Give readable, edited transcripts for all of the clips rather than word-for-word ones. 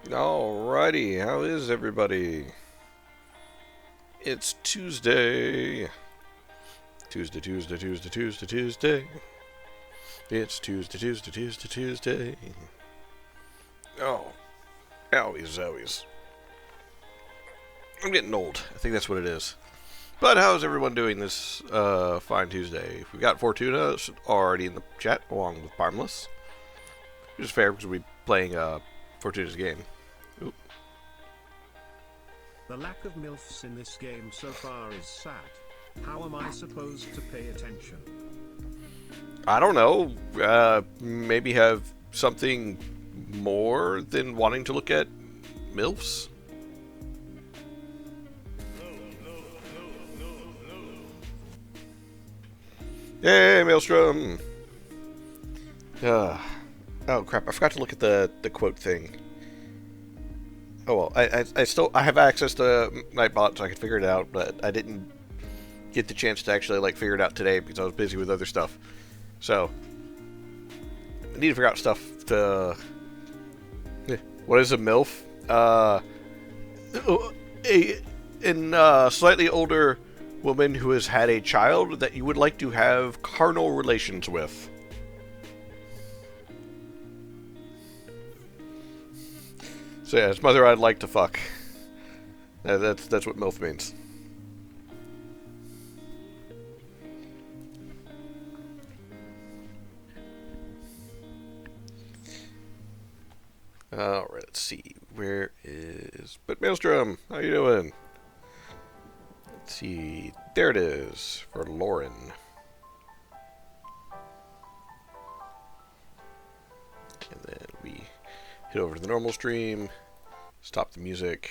Alrighty, how is everybody? It's Tuesday. Tuesday. It's Tuesday. Oh, owies, owies. I'm getting old. I think that's what it is. But how's everyone doing this fine Tuesday? We've got Fortuna already in the chat, along with Barmless. Which is fair because we're playing Fortuna's game. Oop. The lack of MILFs in this game so far is sad. How am I supposed to pay attention? I don't know. Maybe have something more than wanting to look at MILFs? Yay, Maelstrom! Oh crap, I forgot to look at the quote thing. Oh well, I have access to Nightbot so I can figure it out, but I didn't get the chance to actually figure it out today because I was busy with other stuff. So I need to figure out stuff to what is a MILF? A slightly older woman who has had a child that you would like to have carnal relations with. So yeah, his mother I'd like to fuck. That's what MILF means. Alright, let's see. Where is... But Maelstrom, how you doing? Let's see. There it is. Verloren. And then we hit over to the normal stream, stop the music,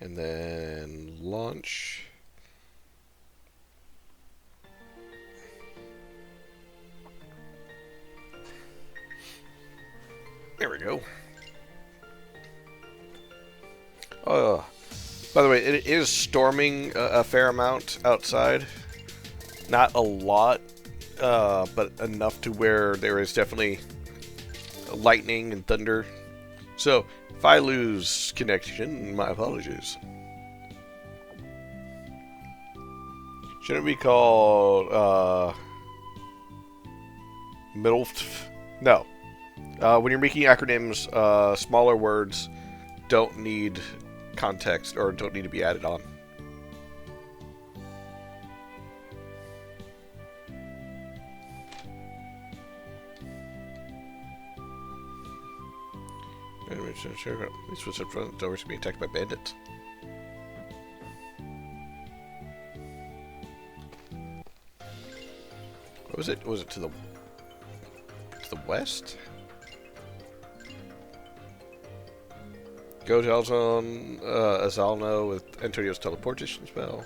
and then launch. There we go. By the way, it is storming a fair amount outside. Not a lot, but enough to where there is definitely lightning and thunder. So, if I lose connection, my apologies. Shouldn't it be called, MILF? No. When you're making acronyms, smaller words don't need context or don't need to be added on. These was in front of the doors being attacked by bandits. What was it? Was it to the west? Go to Azalno with Antonio's teleportation spell.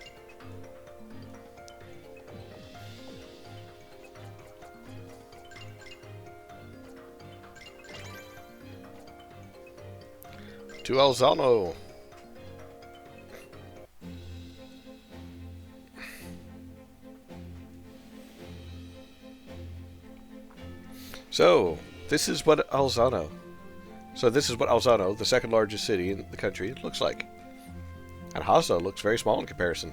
To Alzano. So, this is what Alzano, the second largest city in the country, looks like. And Hasa looks very small in comparison.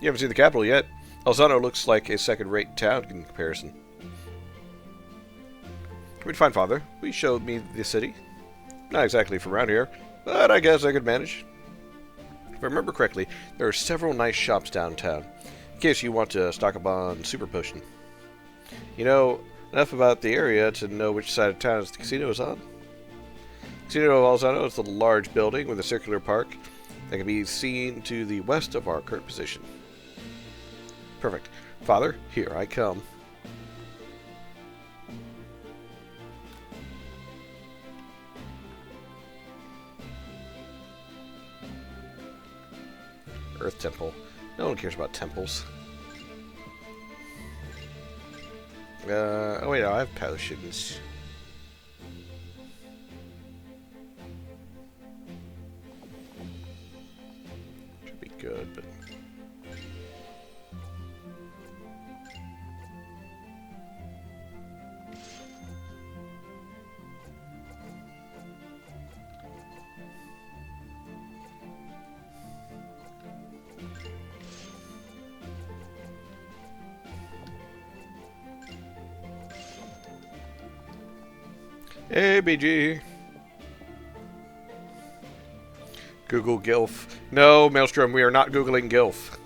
You haven't seen the capital yet. Alzano looks like a second-rate town in comparison. We'd fine, Father. Will you show me the city? Not exactly from around here, but I guess I could manage. If I remember correctly, there are several nice shops downtown, in case you want to stock up on super potion. You know enough about the area to know which side of town the casino is on. Casino of Alzano is the large building with a circular park that can be seen to the west of our current position. Perfect. Father, here I come. Earth Temple. No one cares about temples. Oh wait, no, I have potions. Should be good, but... Hey, BG. Google GILF. No, Maelstrom, we are not Googling GILF.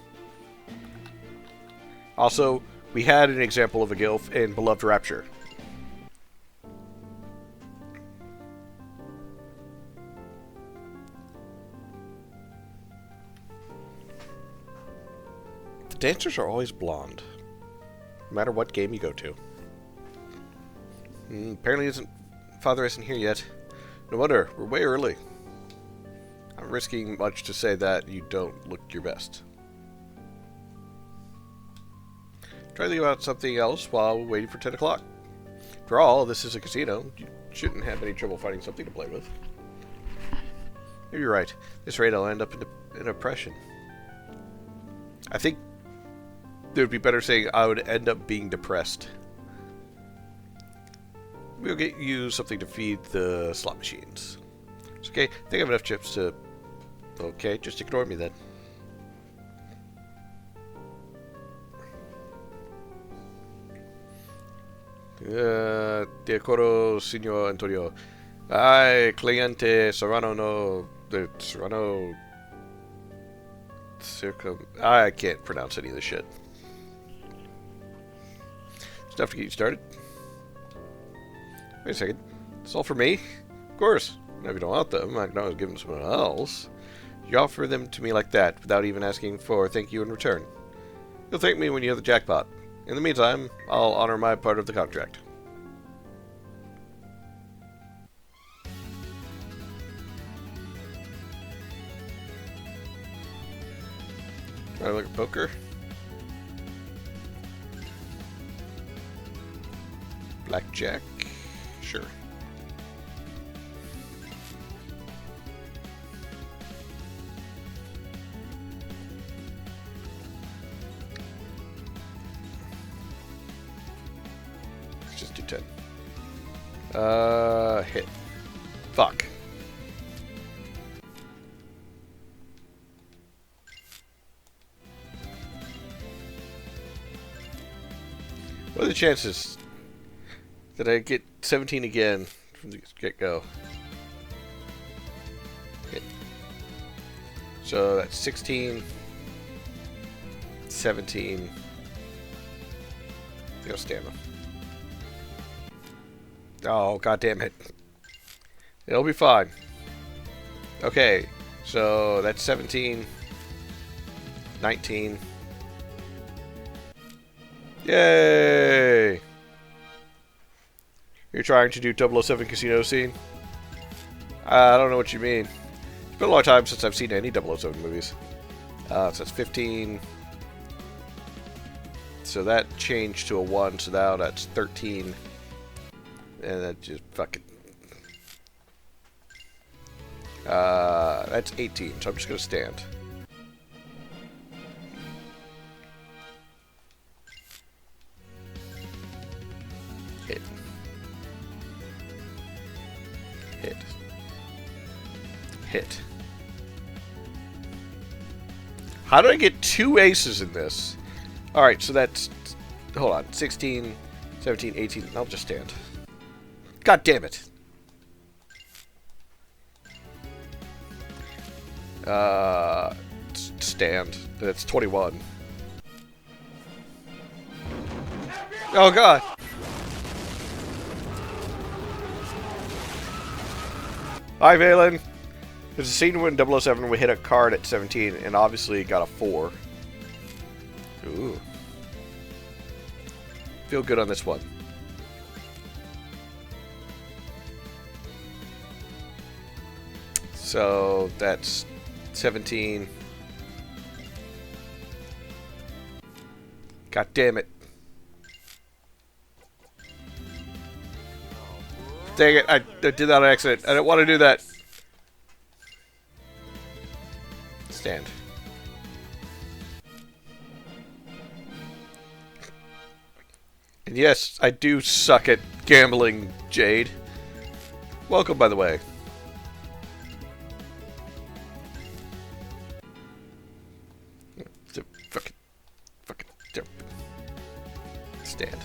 Also, we had an example of a GILF in Beloved Rapture. The dancers are always blonde, no matter what game you go to. Apparently Father isn't here yet. No wonder, we're way early. I'm risking much to say that you don't look your best. Try to think about something else while waiting for 10 o'clock. After all, this is a casino. You shouldn't have any trouble finding something to play with. Maybe you're right. At this rate, I'll end up in oppression. I think it would be better saying I would end up being depressed. We'll get you something to feed the slot machines. It's okay. I think I have enough chips to... Okay, just ignore me then. De acuerdo, Signor Antonio. Ay, cliente Serrano no... Serrano... I can't pronounce any of this shit. Stuff to get you started. Wait a second. It's all for me? Of course. Now, if you don't want them, I can always give them to someone else. You offer them to me like that, without even asking for thank you in return. You'll thank me when you have the jackpot. In the meantime, I'll honor my part of the contract. I look at poker. Blackjack. Sure. Let's just do 10. Hit. Fuck. What are the chances that I get 17 again from the get-go? Okay. So that's 16, 17. Go stamina. Oh, god damn it. It'll be fine. Okay, so that's 17, 19. Yay! You're trying to do 007 casino scene? I don't know what you mean. It's been a long time since I've seen any 007 movies. So that's 15. So that changed to a 1, so now that's 13. And that just fucking... that's 18, so I'm just gonna stand. Hit. Hit. Hit. How did I get 2 aces in this? Alright, so that's... Hold on. 16, 17, 18. I'll just stand. God damn it. Stand. That's 21. Oh god. Hi, Valen. There's a scene when 007 would hit a card at 17 and obviously got a 4. Ooh. Feel good on this one. So that's 17. God damn it. Dang it, I did that on accident. I didn't want to do that. Stand. And yes, I do suck at gambling, Jade. Welcome, by the way. Fucking stand.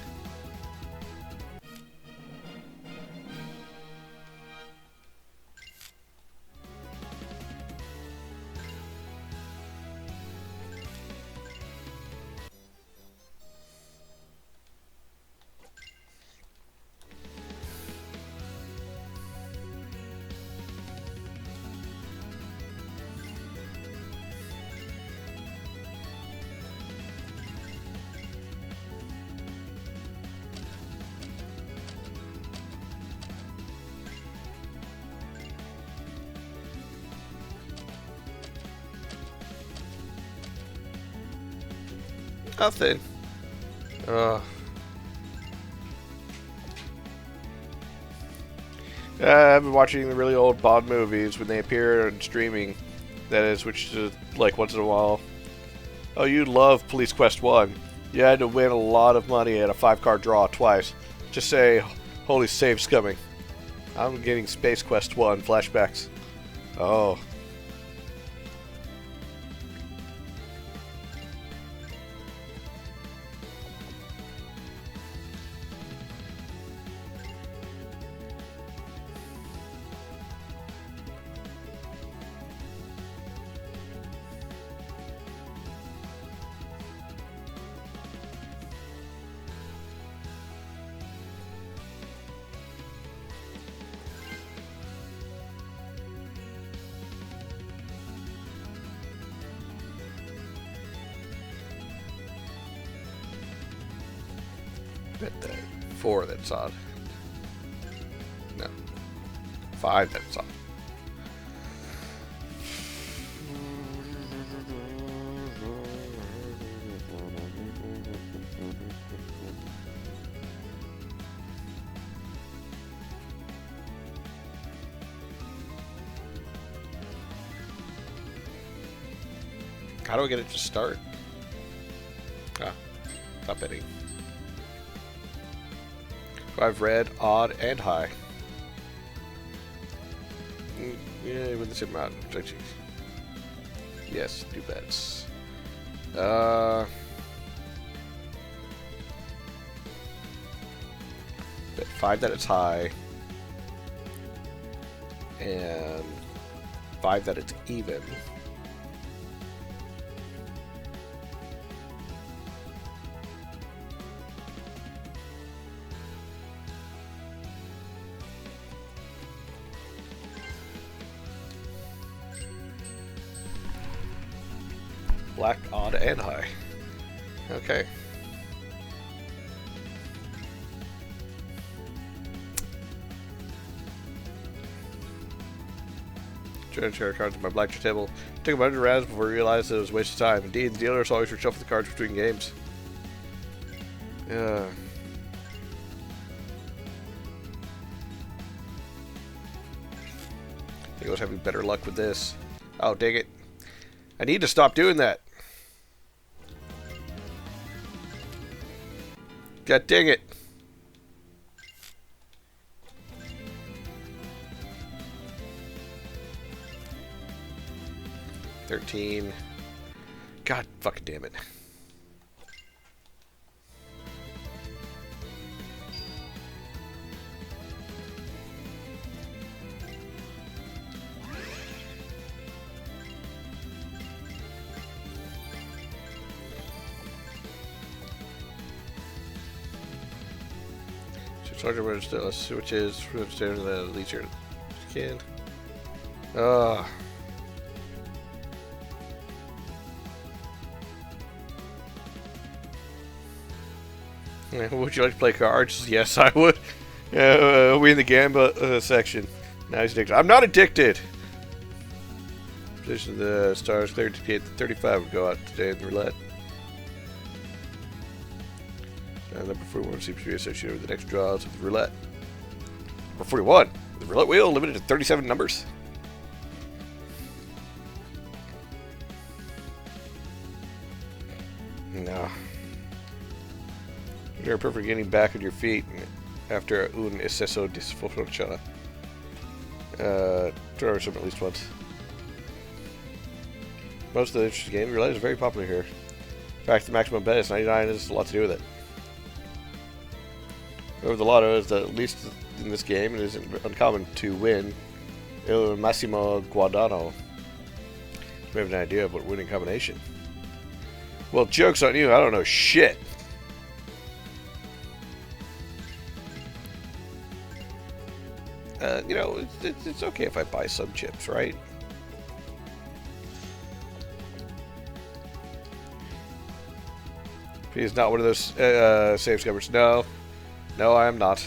Nothing. I've been watching the really old Bond movies when they appear on streaming. That is, which is like once in a while. Oh, you love Police Quest 1. You had to win a lot of money at a 5-card draw twice. Just say, holy save's coming. I'm getting Space Quest 1 flashbacks. Oh. Bet that 4 that's odd. No. 5 that's odd. How do I get it to start? Ah, stop betting. 5 red, odd, and high. Yeah, with the same amount. Yes, new bets. Bet 5 that it's high. And 5 that it's even. Black, odd, and high. Okay. Trying to share cards on my blackjack table. Took a bunch of rounds before I realized it was a waste of time. Indeed, the dealers always reshuffle the cards between games. Yeah. I think I was having better luck with this. Oh, dang it. I need to stop doing that. God dang it. $13. God fucking damn it. Let's see which is the leisure can. Would you like to play cards? Yes, I would. We in the gambit section. Now he's addicted. I'm not addicted. Position of the stars cleared to indicate that 35 would go out today in the roulette. Number 41 seems to be associated with the next draws of the roulette. Number 41. The roulette wheel limited to 37 numbers. No. You're perfect getting back on your feet after un exceso de sfortuna. Turn over some at least once. Most of the interesting game, roulette is very popular here. In fact, the maximum bet is 99 has a lot to do with it. Over the lotto is that, at least in this game, it isn't uncommon to win il massimo guadagno. You have an idea of what winning combination. Well, joke's on you, I don't know shit. You know, it's okay if I buy some chips, right? He's not one of those save scummers. No. No, I am not.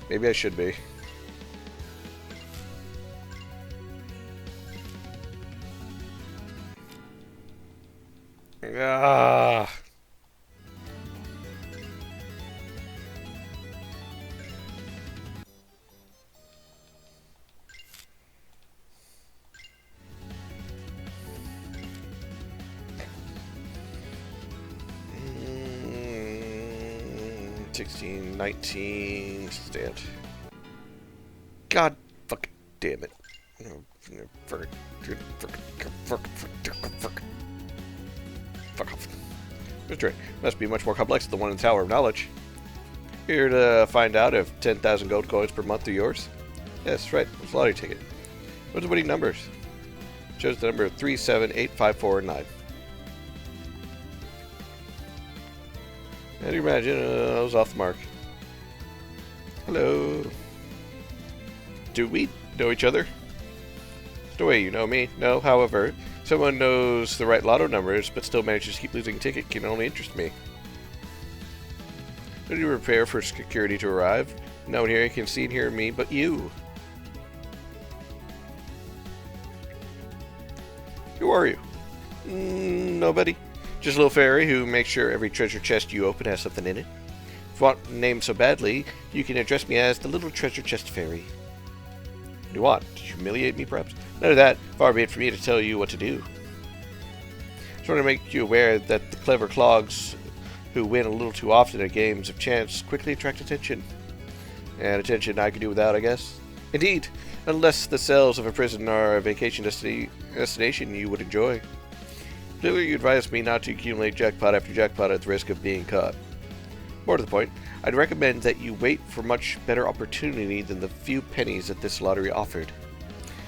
Maybe I should be. Ah. 16, 19, stand. God fucking damn it. Fuck off. Mystery must be much more complex than the one in the Tower of Knowledge. Here to find out if 10,000 gold coins per month are yours? Yes, right. It's a lottery ticket. What's the winning numbers? Shows the number 3, 7, 8, 5, 4, and 9. How do you imagine? I was off the mark. Hello. Do we know each other? There's no way you know me. No, however, someone knows the right lotto numbers but still manages to keep losing a ticket can only interest me. How do you prepare for security to arrive? No one here can see and hear me but you. Who are you? Nobody. Just a little fairy who makes sure every treasure chest you open has something in it. If you want a name so badly, you can address me as the Little Treasure Chest Fairy. What do you want? To humiliate me, perhaps? None of that. Far be it for me to tell you what to do. Just want to make you aware that the clever clogs who win a little too often at games of chance quickly attract attention. And attention I could do without, I guess. Indeed, unless the cells of a prison are a vacation destination you would enjoy. Clearly, you advised me not to accumulate jackpot after jackpot at the risk of being caught. More to the point, I'd recommend that you wait for much better opportunity than the few pennies that this lottery offered.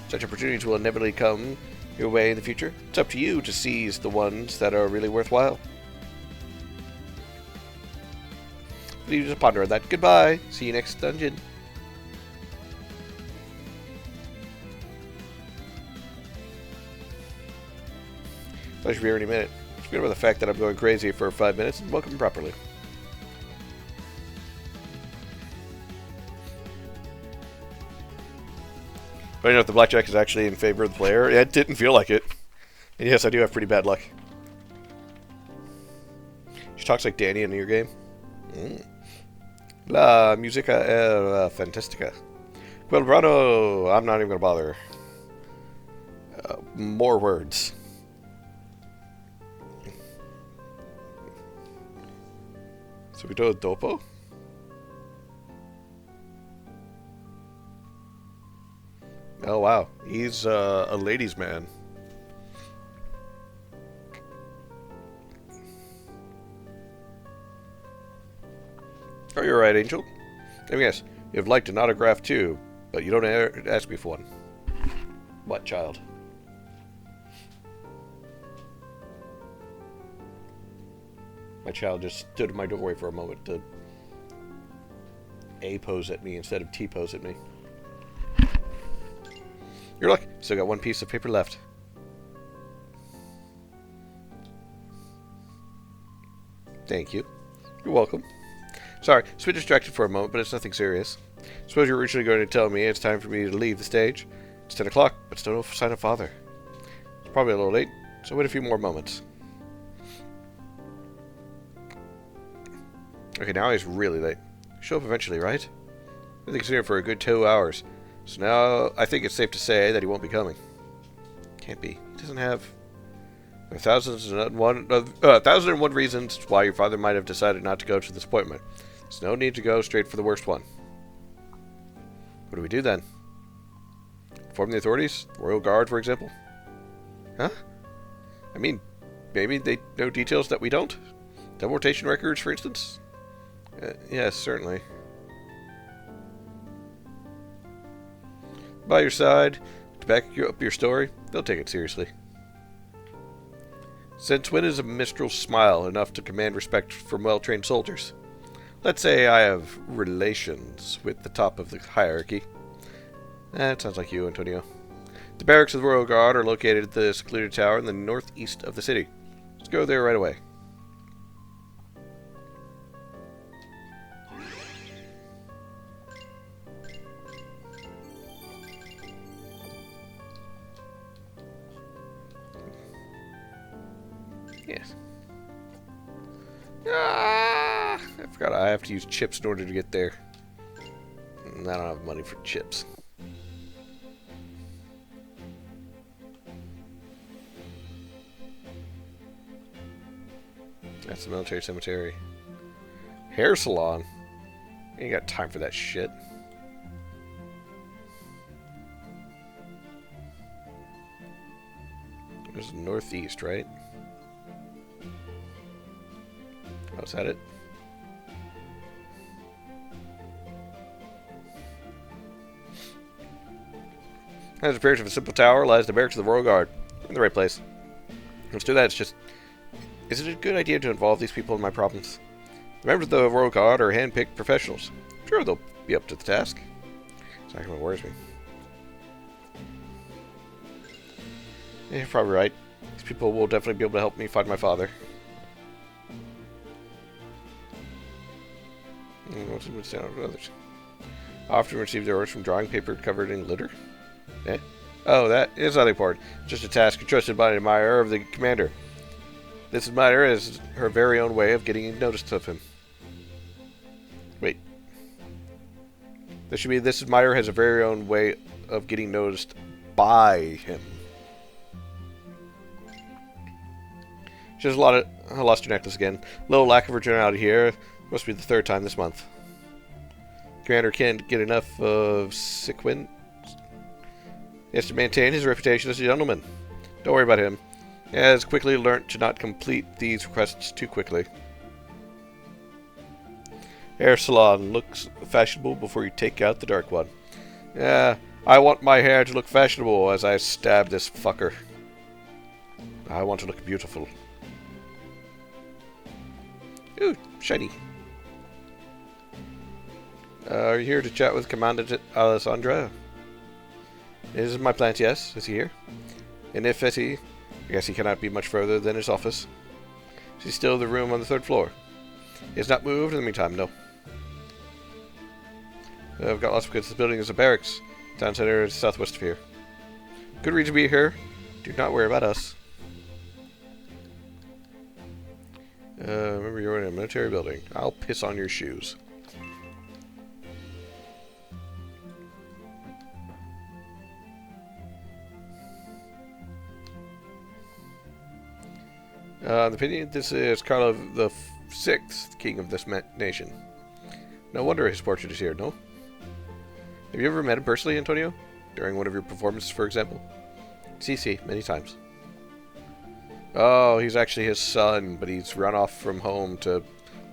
Such opportunities will inevitably come your way in the future. It's up to you to seize the ones that are really worthwhile. You just ponder on that. Goodbye. See you next dungeon. I should be here any minute. Forget about the fact that I'm going crazy for 5 minutes and welcome properly. But you know if the blackjack is actually in favor of the player? It didn't feel like it. And yes, I do have pretty bad luck. She talks like Danny in your game. La musica era fantastica. Quel brano. I'm not even going to bother. More words. Subito dopo? Oh wow, he's a ladies' man. Oh, you're right, Angel. I mean, yes, you've liked an autograph too, but you don't ask me for one. What, child? My child just stood in my doorway for a moment to A-pose at me instead of T-pose at me. You're lucky. Still got one piece of paper left. Thank you. You're welcome. Sorry, just been distracted for a moment, but it's nothing serious. Suppose you're originally going to tell me it's time for me to leave the stage. It's 10 o'clock, but still no sign of Father. It's probably a little late, so wait a few more moments. Okay, now he's really late. Show up eventually, right? I think he's here for a good 2 hours. So now I think it's safe to say that he won't be coming. Can't be. He doesn't have... There are thousands and one reasons why your father might have decided not to go to this appointment. There's no need to go straight for the worst one. What do we do then? Inform the authorities? Royal Guard, for example? Huh? I mean, maybe they know details that we don't? Teleportation records, for instance? Yes, certainly. By your side, to back up your story, they'll take it seriously. Since when is a minstrel smile enough to command respect from well-trained soldiers? Let's say I have relations with the top of the hierarchy. That sounds like you, Antonio. The barracks of the Royal Guard are located at the secluded tower in the northeast of the city. Let's go there right away. Yes. Ah! I forgot I have to use chips in order to get there. I don't have money for chips. That's the military cemetery. Hair salon. Ain't got time for that shit. There's northeast, right? Oh, is that it? As appearance of a simple tower lies the barracks of the Royal Guard. In the right place. Let's do that. It's just... Is it a good idea to involve these people in my problems? The members of the Royal Guard are hand-picked professionals. I'm sure they'll be up to the task. It's not what worries me. Yeah, you're probably right. These people will definitely be able to help me find my father. Others. I often receive their orders from drawing paper covered in glitter. Eh? Oh, that is nothing important. Just a task entrusted by an admirer of the commander. This admirer has her very own way of getting notice of him. Wait. This should be this admirer has a very own way of getting noticed by him. She has I lost your necklace again. Little lack of originality here. Must be the third time this month. Commander can't get enough of Sequin. He has to maintain his reputation as a gentleman. Don't worry about him. He has quickly learnt to not complete these requests too quickly. Hair salon looks fashionable before you take out the dark one. Yeah, I want my hair to look fashionable as I stab this fucker. I want to look beautiful. Ooh, shiny. Are you here to chat with Commandant Alessandra? Is my plant, yes. Is he here? And if he, I guess he cannot be much further than his office. Is he still in the room on the third floor? He has not moved in the meantime, no. I've got lots of goods. This building is a barracks. Town center is southwest of here. Good reason to be here. Do not worry about us. Remember you're in a military building. I'll piss on your shoes. The opinion, this is Carlo the Sixth, king of this nation. No wonder his portrait is here, no? Have you ever met him personally, Antonio? During one of your performances, for example? Si, many times. Oh, he's actually his son, but he's run off from home to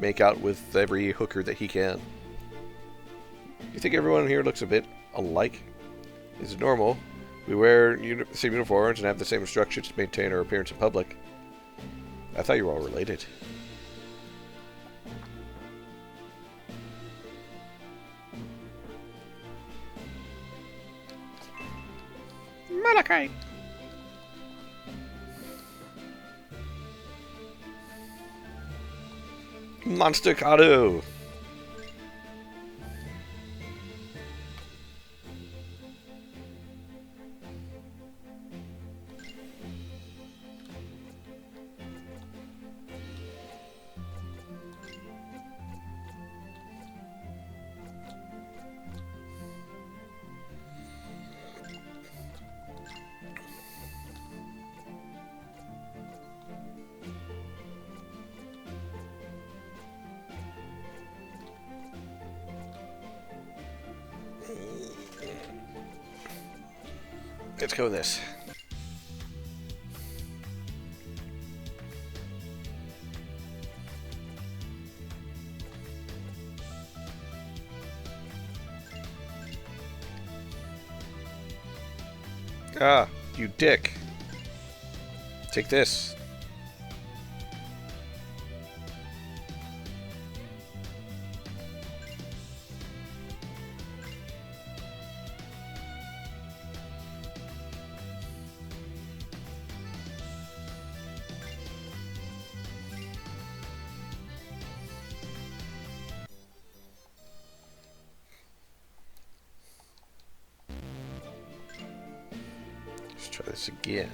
make out with every hooker that he can. You think everyone here looks a bit alike? Is it normal? We wear the same uniforms and have the same instructions to maintain our appearance in public. I thought you were all related. Malachi! Monster Kado! Let's go with this. Ah, you dick. Take this. Let's try this again.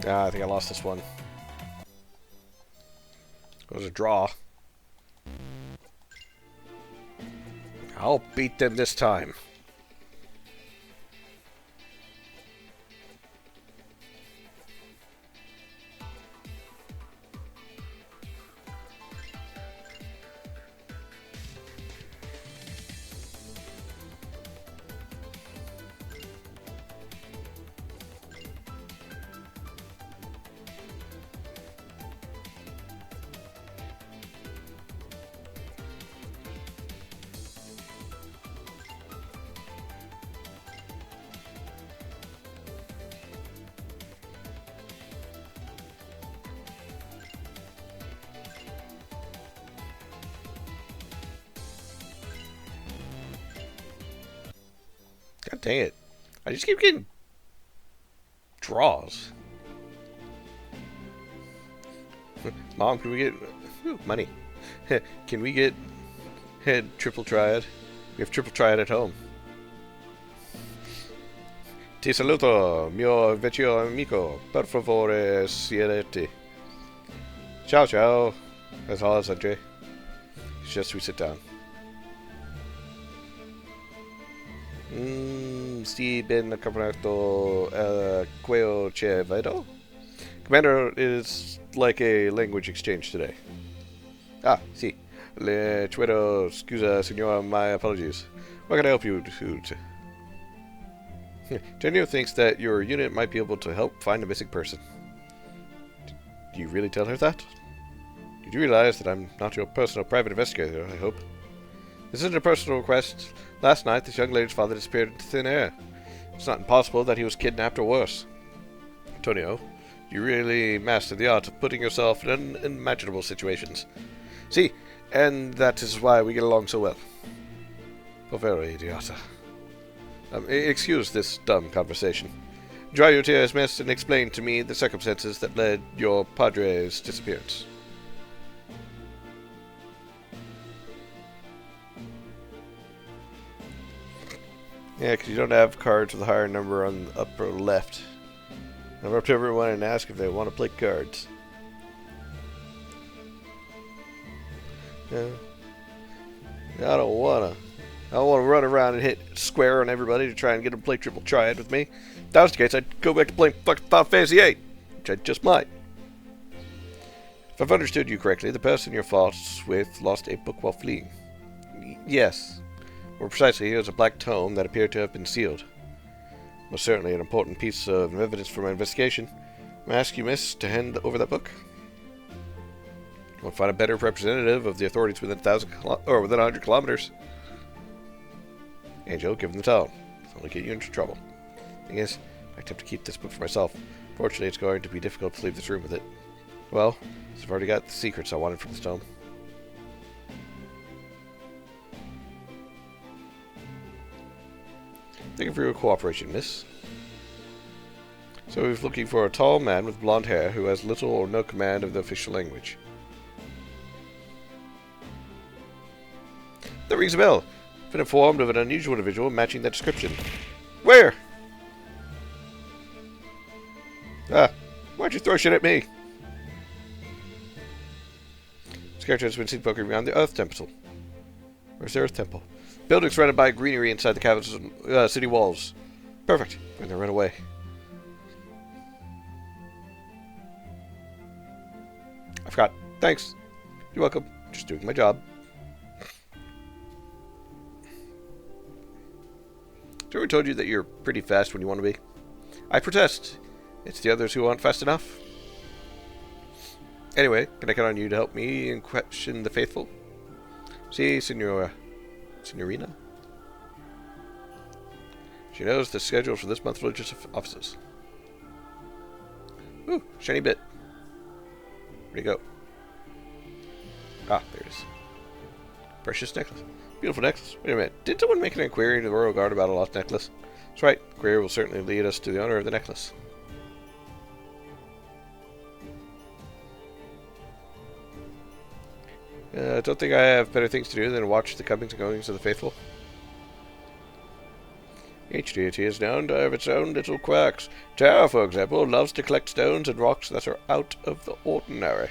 Ah, I think I lost this one. It was a draw. I'll beat them this time. God dang it. I just keep getting draws. Mom, can we get money? Can we get triple triad? We have triple triad at home. Ti saluto, mio vecchio amico. Per favore, siedete. Ciao, ciao. That's all I said, Jay. It's just we sit down. Si ben accompagnato quello che vedo? Commander is like a language exchange today. Ah, si. Le chiedo scusa, signor, my apologies. What can I help you with? Daniel thinks that your unit might be able to help find a missing person. Do you really tell her that? Did you realize that I'm not your personal private investigator, I hope? This isn't a personal request. Last night, this young lady's father disappeared into thin air. It's not impossible that he was kidnapped or worse. Antonio, you really mastered the art of putting yourself in unimaginable situations. See, and that is why we get along so well. Povero idiota. Excuse this dumb conversation. Dry your tears, miss, and explain to me the circumstances that led your padre's disappearance. Yeah, because you don't have cards with a higher number on the upper left. I'm up to everyone and ask if they want to play cards. Yeah. I don't wanna run around and hit square on everybody to try and get them to play triple triad with me. If that was the case, I'd go back to playing fucking Final Fantasy VIII, which I just might. If I've understood you correctly, the person you're false with lost a book while fleeing. Yes. More precisely, it was a black tome that appeared to have been sealed. Most certainly an important piece of evidence for my investigation. May I ask you, miss, to hand over that book? You won't find a better representative of the authorities within 100 kilometers. Angel, give him the towel. It'll only get you into trouble. Thing is, I attempt to keep this book for myself. Fortunately, it's going to be difficult to leave this room with it. Well, I've already got the secrets I wanted from this tome. Thank you for your cooperation, miss. So we're looking for a tall man with blonde hair who has little or no command of the official language. That rings a bell. I've been informed of an unusual individual matching that description. Where? Ah, why'd you throw shit at me? This character has been seen poking around the Earth Temple. Where's the Earth Temple? Building surrounded by greenery inside the capital's city walls. Perfect. When they run away. I forgot. Thanks. You're welcome. Just doing my job. Has everyone told you that you're pretty fast when you want to be? I protest. It's the others who aren't fast enough. Anyway, can I count on you to help me and question the faithful? See, Signorina? She knows the schedule for this month's religious offices. Ooh, shiny bit. Where'd it go? Ah, there it is. Precious necklace. Beautiful necklace. Wait a minute. Did someone make an inquiry to the Royal Guard about a lost necklace? That's right. The query will certainly lead us to the owner of the necklace. Don't think I have better things to do than watch the comings and goings of the faithful. Each deity is known to have its own little quirks. Terra, for example, loves to collect stones and rocks that are out of the ordinary.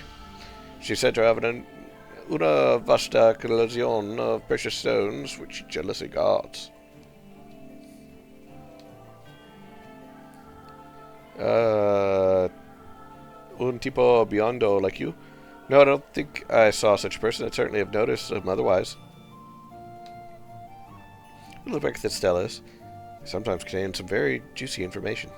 She's said to have una vasta collection of precious stones, which she jealously guards. Un tipo biondo like you? No, I don't think I saw such a person. I'd certainly have noticed him otherwise. We look back at the stelas. They sometimes contain some very juicy information.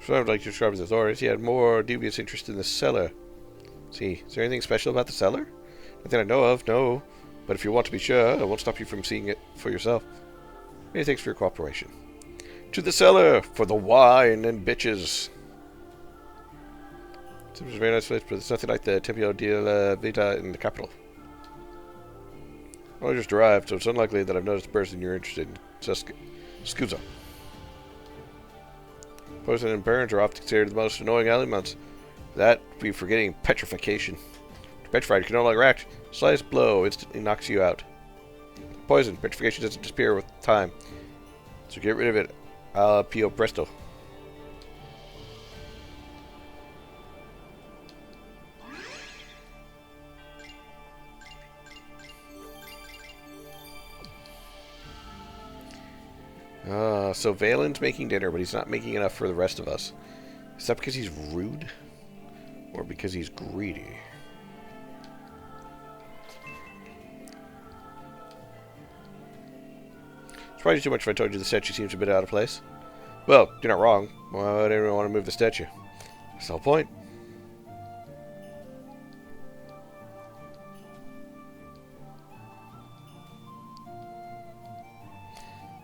So I would like to describe his authorities. He had more dubious interest in the cellar. See, is there anything special about the cellar? Nothing I know of, no. But if you want to be sure, I won't stop you from seeing it for yourself. Many thanks for your cooperation. To the cellar for the wine and bitches. Seems a very nice place, but it's nothing like the Tempio di la Vita in the capital. Well, I just arrived, so it's unlikely that I've noticed the person you're interested in. Scusa. Poison and burns are often considered the most annoying elements. That would be forgetting petrification. Petrified, you can no longer act. Slightest blow instantly knocks you out. Poison, petrification doesn't disappear with time. So get rid of it. Pio presto. So Valen's making dinner, but he's not making enough for the rest of us. Is that because he's rude? Or because he's greedy? It's probably too much if I told you the statue seems a bit out of place. Well, you're not wrong. Why would anyone want to move the statue? That's the whole point.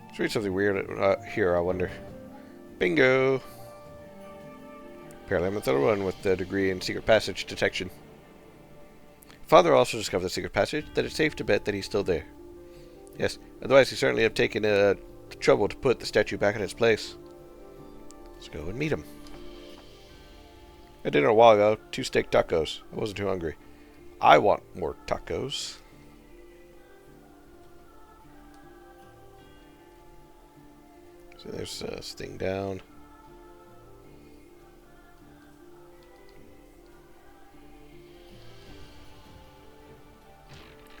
Let's read something weird here, I wonder. Bingo! Apparently I'm the third one with the degree in secret passage detection. Father also discovered the secret passage, that it's safe to bet that he's still there. Yes, otherwise he certainly have taken the trouble to put the statue back in its place. Let's go and meet him. I had dinner a while ago, 2 steak tacos. I wasn't too hungry. I want more tacos. So there's this thing down.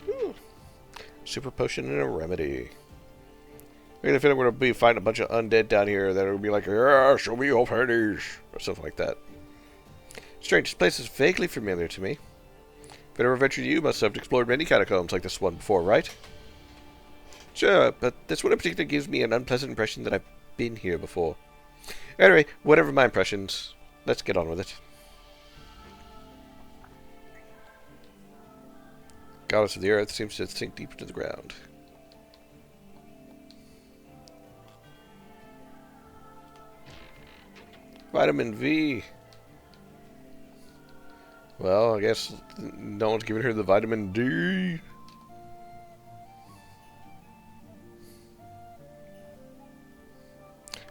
Ooh. Super potion and a remedy. I mean, if it were to be fighting a bunch of undead down here, then it would be like, yeah, show me your pennies, or something like that. Strange, this place is vaguely familiar to me. If I ever ventured, you must have explored many catacombs like this one before, right? Sure, but this one in particular gives me an unpleasant impression that I've been here before. Anyway, whatever my impressions, let's get on with it. Goddess of the earth seems to sink deep into the ground. Vitamin V. Well, I guess no one's giving her the vitamin D.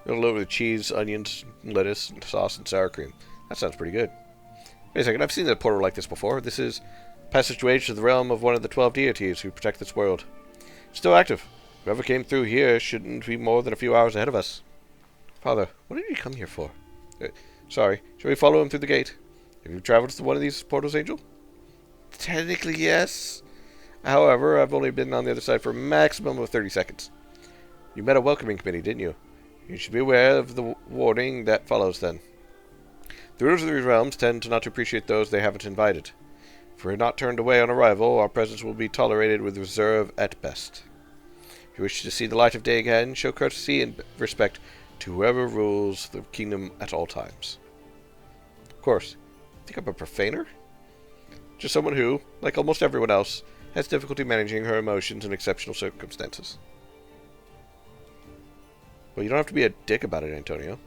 A little over the cheese, onions, lettuce, sauce, and sour cream. That sounds pretty good. Wait a second, I've seen a portal like this before. This is passageway to the realm of one of the 12 deities who protect this world. Still active. Whoever came through here shouldn't be more than a few hours ahead of us. Father, what did you come here for? Sorry, shall we follow him through the gate? Have you traveled to one of these portals, Angel? Technically, yes. However, I've only been on the other side for a maximum of 30 seconds. You met a welcoming committee, didn't you? You should be aware of the warning that follows then. The rulers of these realms tend to not to appreciate those they haven't invited. If we're not turned away on arrival, our presence will be tolerated with reserve at best. If you wish to see the light of day again, show courtesy and respect to whoever rules the kingdom at all times. Of course, think I'm a profaner? Just someone who, like almost everyone else, has difficulty managing her emotions in exceptional circumstances. Well, you don't have to be a dick about it, Antonio.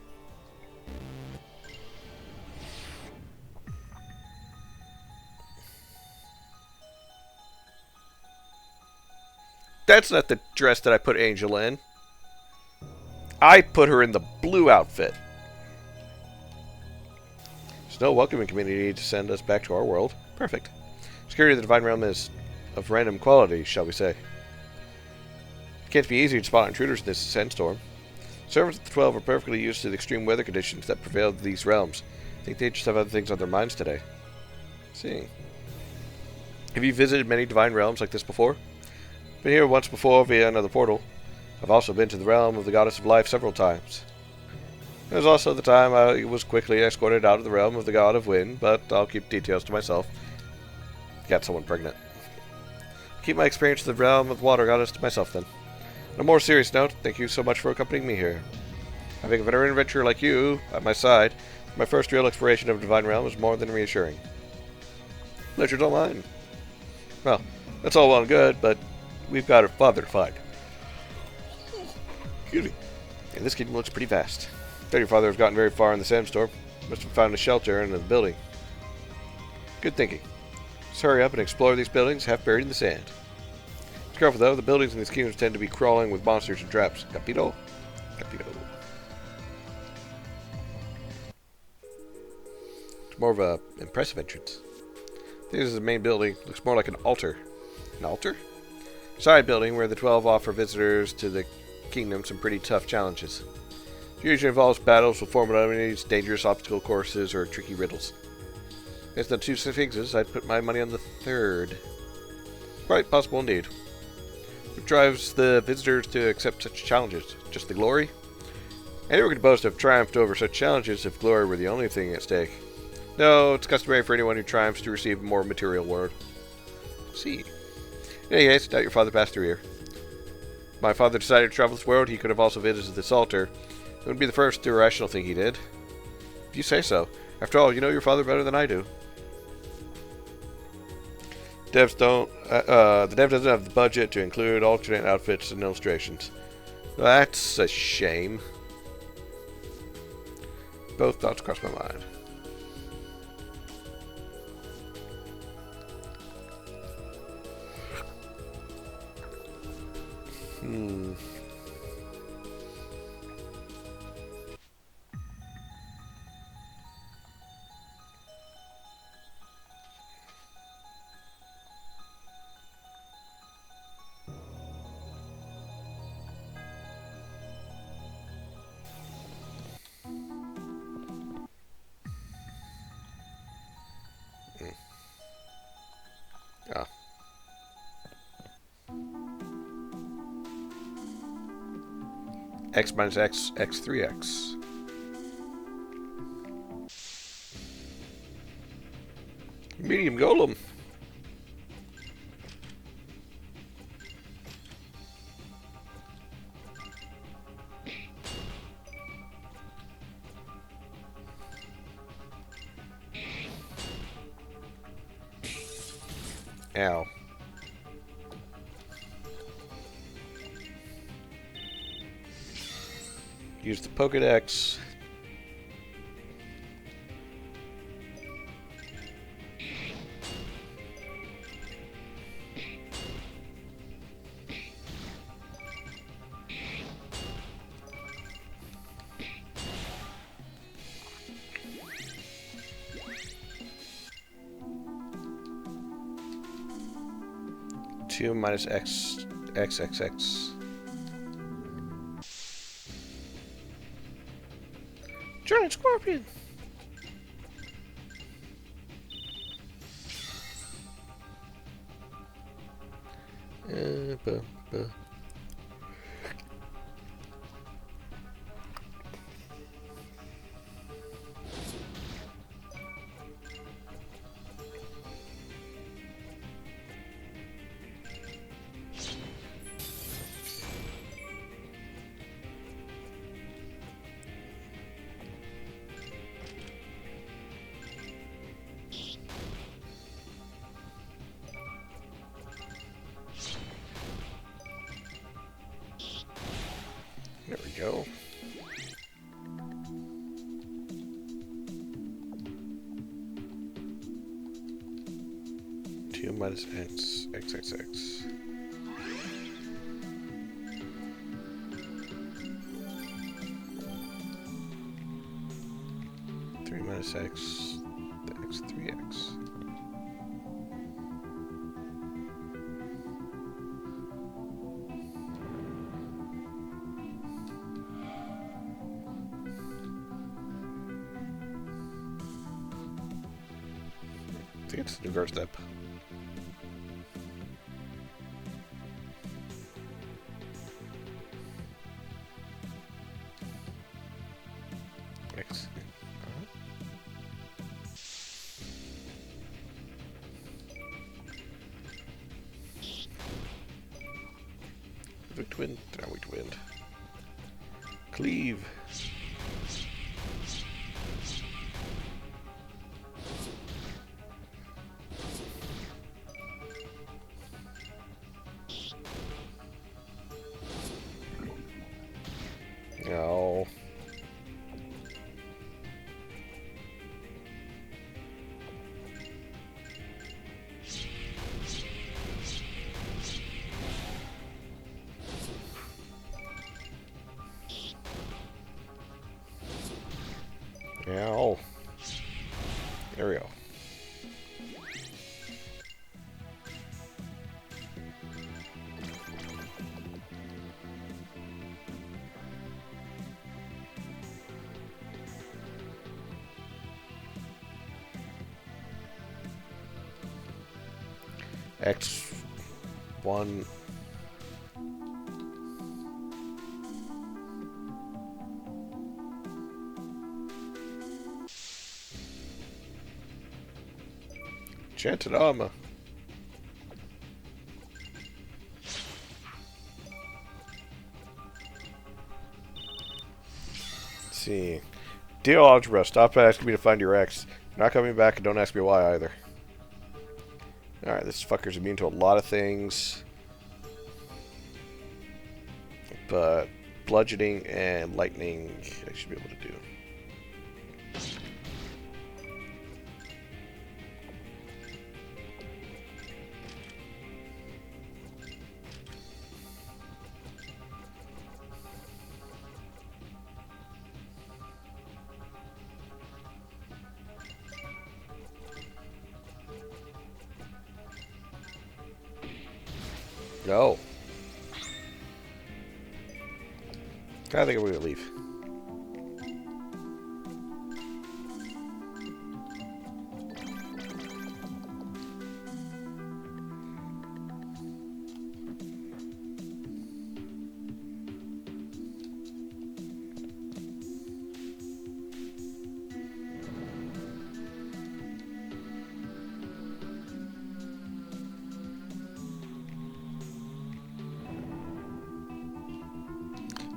That's not the dress that I put Angel in. I put her in the blue outfit. There's no welcoming community to send us back to our world. Perfect. Security of the Divine Realm is of random quality, shall we say. It can't be easy to spot intruders in this sandstorm. Servants of the 12 are perfectly used to the extreme weather conditions that prevail in these realms. I think they just have other things on their minds today. See. Have you visited many divine realms like this before? Been here once before via another portal. I've also been to the realm of the Goddess of Life several times. There was also the time I was quickly escorted out of the realm of the God of Wind, but I'll keep details to myself. Got someone pregnant. Keep my experience of the realm of the Water Goddess to myself then. On a more serious note, thank you so much for accompanying me here. Having a veteran adventurer like you at my side, my first real exploration of a divine realm is more than reassuring. Pleasure's all mine. Well, that's all well and good, but we've got a father to find. Excuse me. And this kingdom looks pretty vast. I thought your father has gotten very far in the sandstorm. Must have found a shelter in the building. Good thinking. Let's hurry up and explore these buildings half buried in the sand. Be careful though, the buildings in these kingdoms tend to be crawling with monsters and traps. Capito? Capito. It's more of a impressive entrance. I think this is the main building. Looks more like an altar. An altar? Side building where the 12 offer visitors to the kingdom some pretty tough challenges. It usually involves battles with formidable enemies, dangerous obstacle courses, or tricky riddles. Based on 2 sphinxes, I'd put my money on the third. Quite possible indeed. What drives the visitors to accept such challenges? Just the glory? Anyone could boast of triumphed over such challenges if glory were the only thing at stake. No, it's customary for anyone who triumphs to receive a more material reward. See. In any case, doubt your father passed through here. If my father decided to travel this world, he could have also visited this altar. It wouldn't be the first irrational thing he did. If you say so. After all, you know your father better than I do. The dev doesn't have the budget to include alternate outfits and illustrations. That's a shame. Both thoughts crossed my mind. Ah. X minus X, X3X. Medium golem. Ow. Use the Pokedex. Two minus X, XXX. Giant scorpion. Buh. There we go. Two minus X, XXX. minus x, x 3x. I think it's the new guard step. X. Weak to wind. They're not weak to wind. Cleave. No. Ow. There we go. X1. Enchanted armor. Let's see. Deal algebra. Stop asking me to find your X. You're not coming back, and don't ask me why either. Alright, this fucker's immune to a lot of things. But bludgeoning and lightning I should be able to do. No. I think I'm going to leave.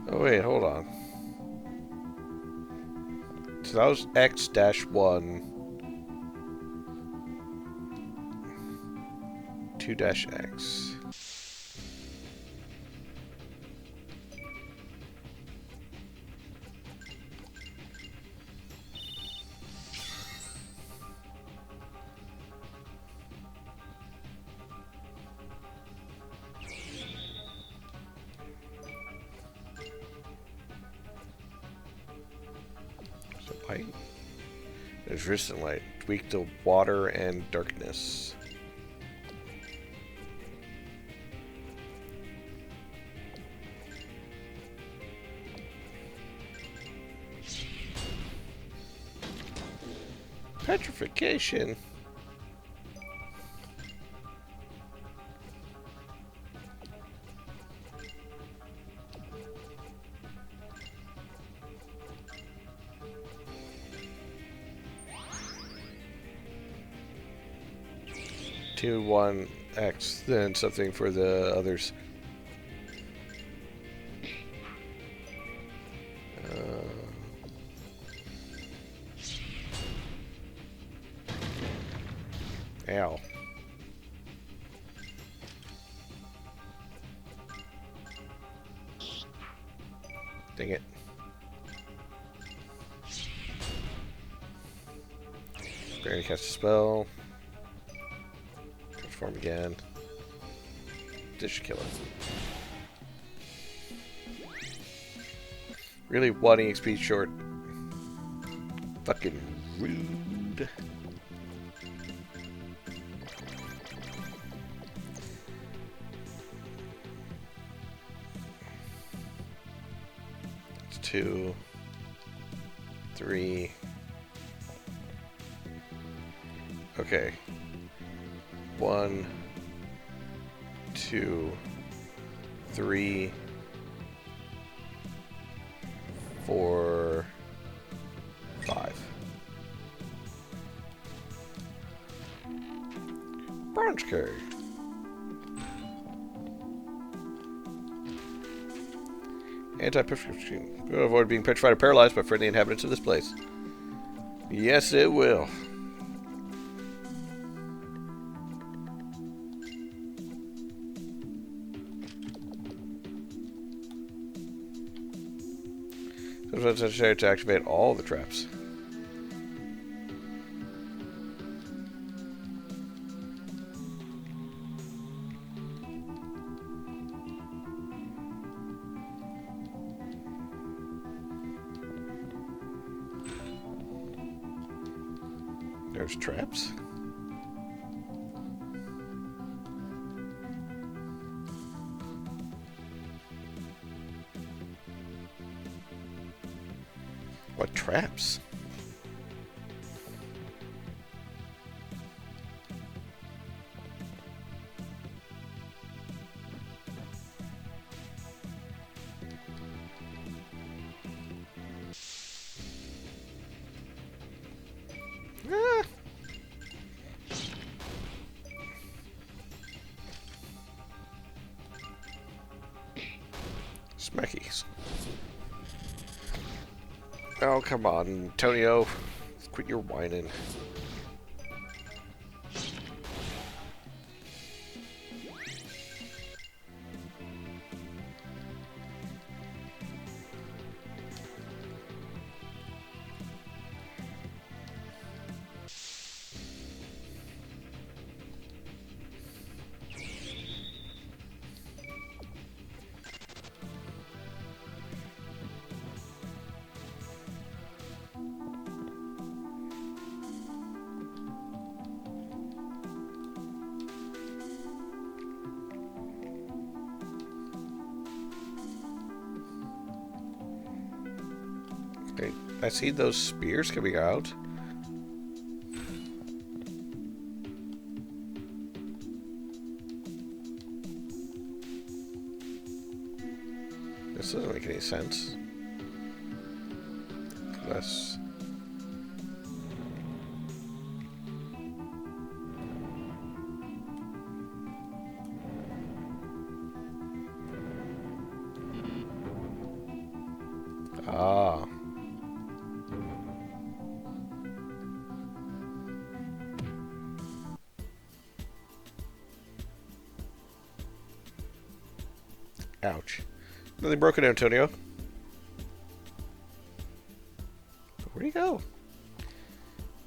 Oh wait, hold on. So that was X-1, 2-X. Light. There's resistant light. Weak to water and darkness. Petrification. Two, 1X, then something for the others. Ow. Dang it. Granny cast a spell. Transform again. This should kill it. Really 1 EXP short. Fucking Rude. It's 2, 3. Okay. 1, 2, 3, 4, 5. Pancakes. Anti-petrification. Will avoid being petrified or paralyzed by friendly inhabitants of this place. Yes, it will. Sometimes it's necessary to activate all the traps. There's traps. What traps? Ah. Smackies. Oh, come on, Antonio. Quit your whining. Okay, I see those spears coming out. This doesn't make any sense. Unless... Ah. Ouch. Nothing broken, Antonio. Where'd he go?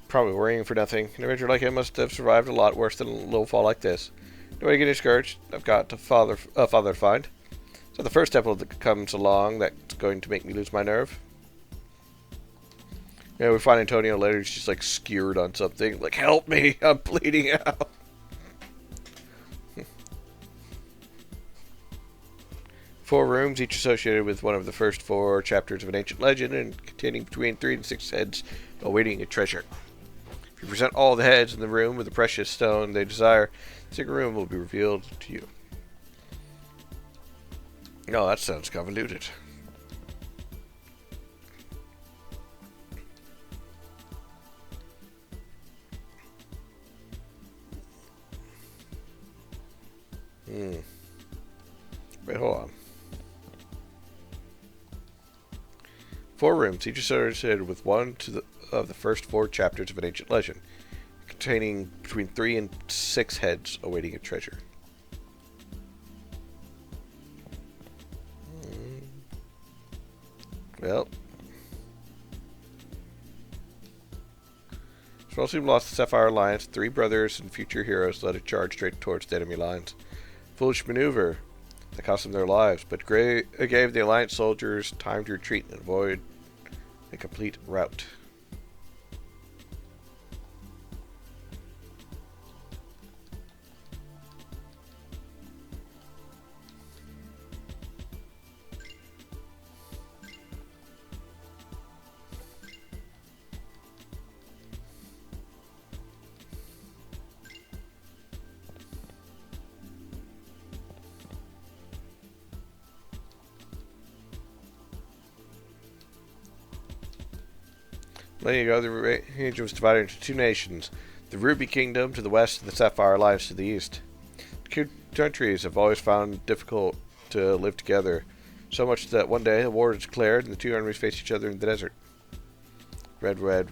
Probably worrying for nothing. An adventure like him must have survived a lot worse than a little fall like this. No way to get discouraged. I've got a father to find. So the first temple that comes along that's going to make me lose my nerve. Yeah, we find Antonio later. He's just like skewered on something. Like, help me! I'm bleeding out. 4 rooms, each associated with one of the first 4 chapters of an ancient legend, and containing between 3 and 6 heads awaiting a treasure. If you present all the heads in the room with the precious stone they desire, the secret room will be revealed to you. Oh, that sounds convoluted. Wait, hold on. 4 rooms, each associated with one of the first 4 chapters of an ancient legend, containing between 3 and 6 heads awaiting a treasure. Well, Swellseam lost the Sapphire Alliance. 3 brothers and future heroes led a charge straight towards the enemy lines. Foolish maneuver that cost them their lives, but gave the Alliance soldiers time to retreat and avoid a complete rout. Long ago, the region was divided into two nations, the Ruby Kingdom to the west and the Sapphire Alliance to the east. The countries have always found it difficult to live together, so much that one day a war was declared and the two armies faced each other in the desert. Red, red,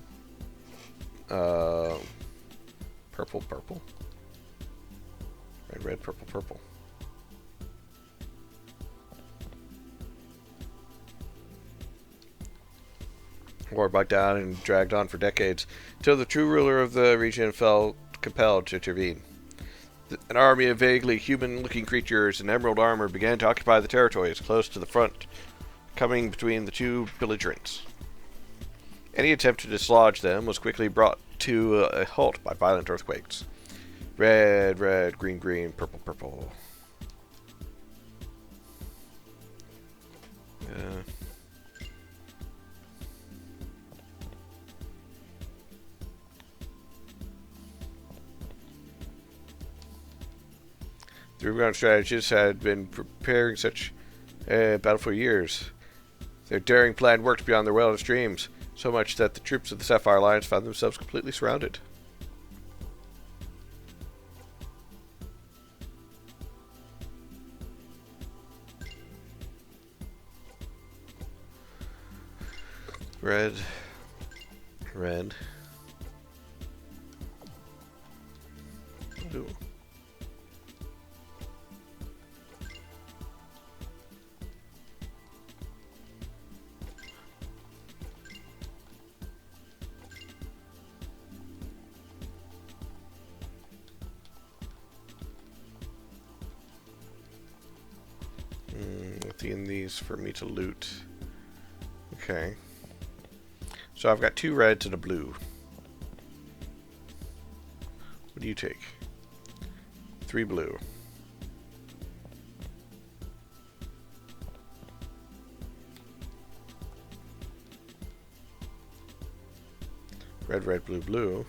purple, purple. Red, red, purple, purple. War broke down and dragged on for decades, until the true ruler of the region felt compelled to intervene. An army of vaguely human-looking creatures in emerald armor began to occupy the territories close to the front, coming between the two belligerents. Any attempt to dislodge them was quickly brought to a halt by violent earthquakes. Red, red, green, green, purple, purple. The Ruby strategists had been preparing such a battle for years. Their daring plan worked beyond their wildest dreams, so much that the troops of the Sapphire Alliance found themselves completely surrounded. Red, red, blue. In these for me to loot. Okay. So I've got 2 reds and a blue. What do you take? 3 blue. Red, red, blue, blue.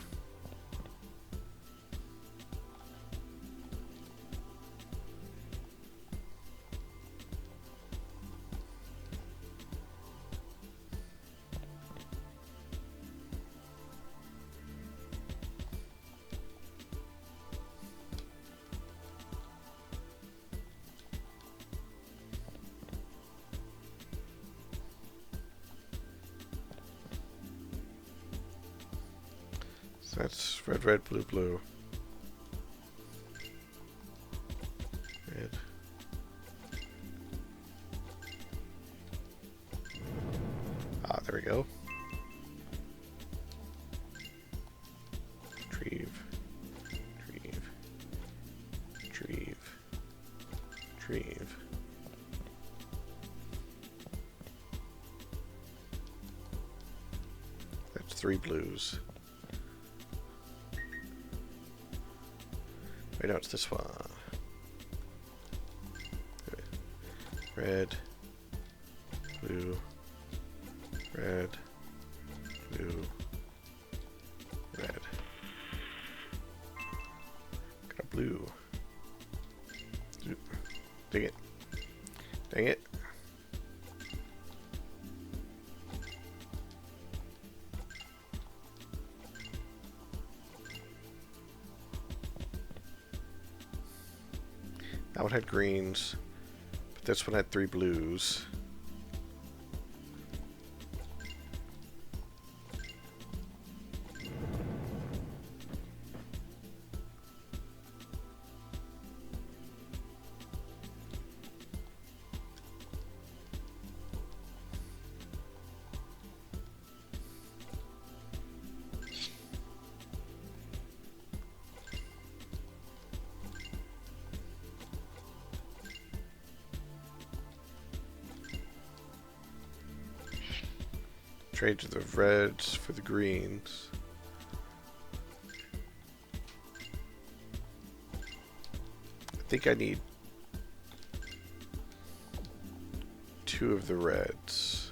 That's red, red, blue, blue. Red. Ah, there we go. Retrieve. Retrieve. Retrieve. Retrieve. That's 3 blues. Wait, no, it's this one. Red, blue, red, blue, red. Got a blue. Dang it. Dang it. That one had greens, but this one had 3 blues. Trade the reds for the greens. I think I need 2 of the reds.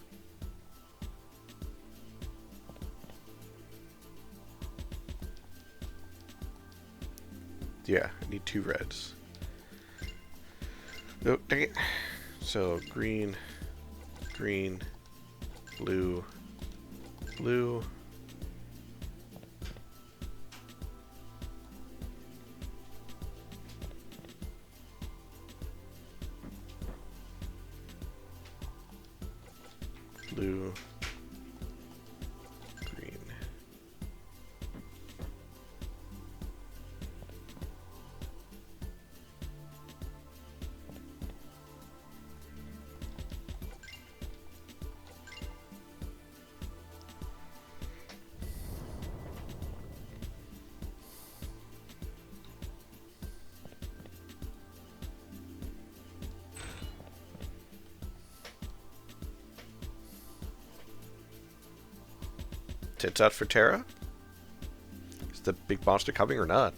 Yeah, I need 2 reds. Oh, dang it. So, green, green, blue, blue, blue, green. Tits out for Terra? Is the big monster coming or not?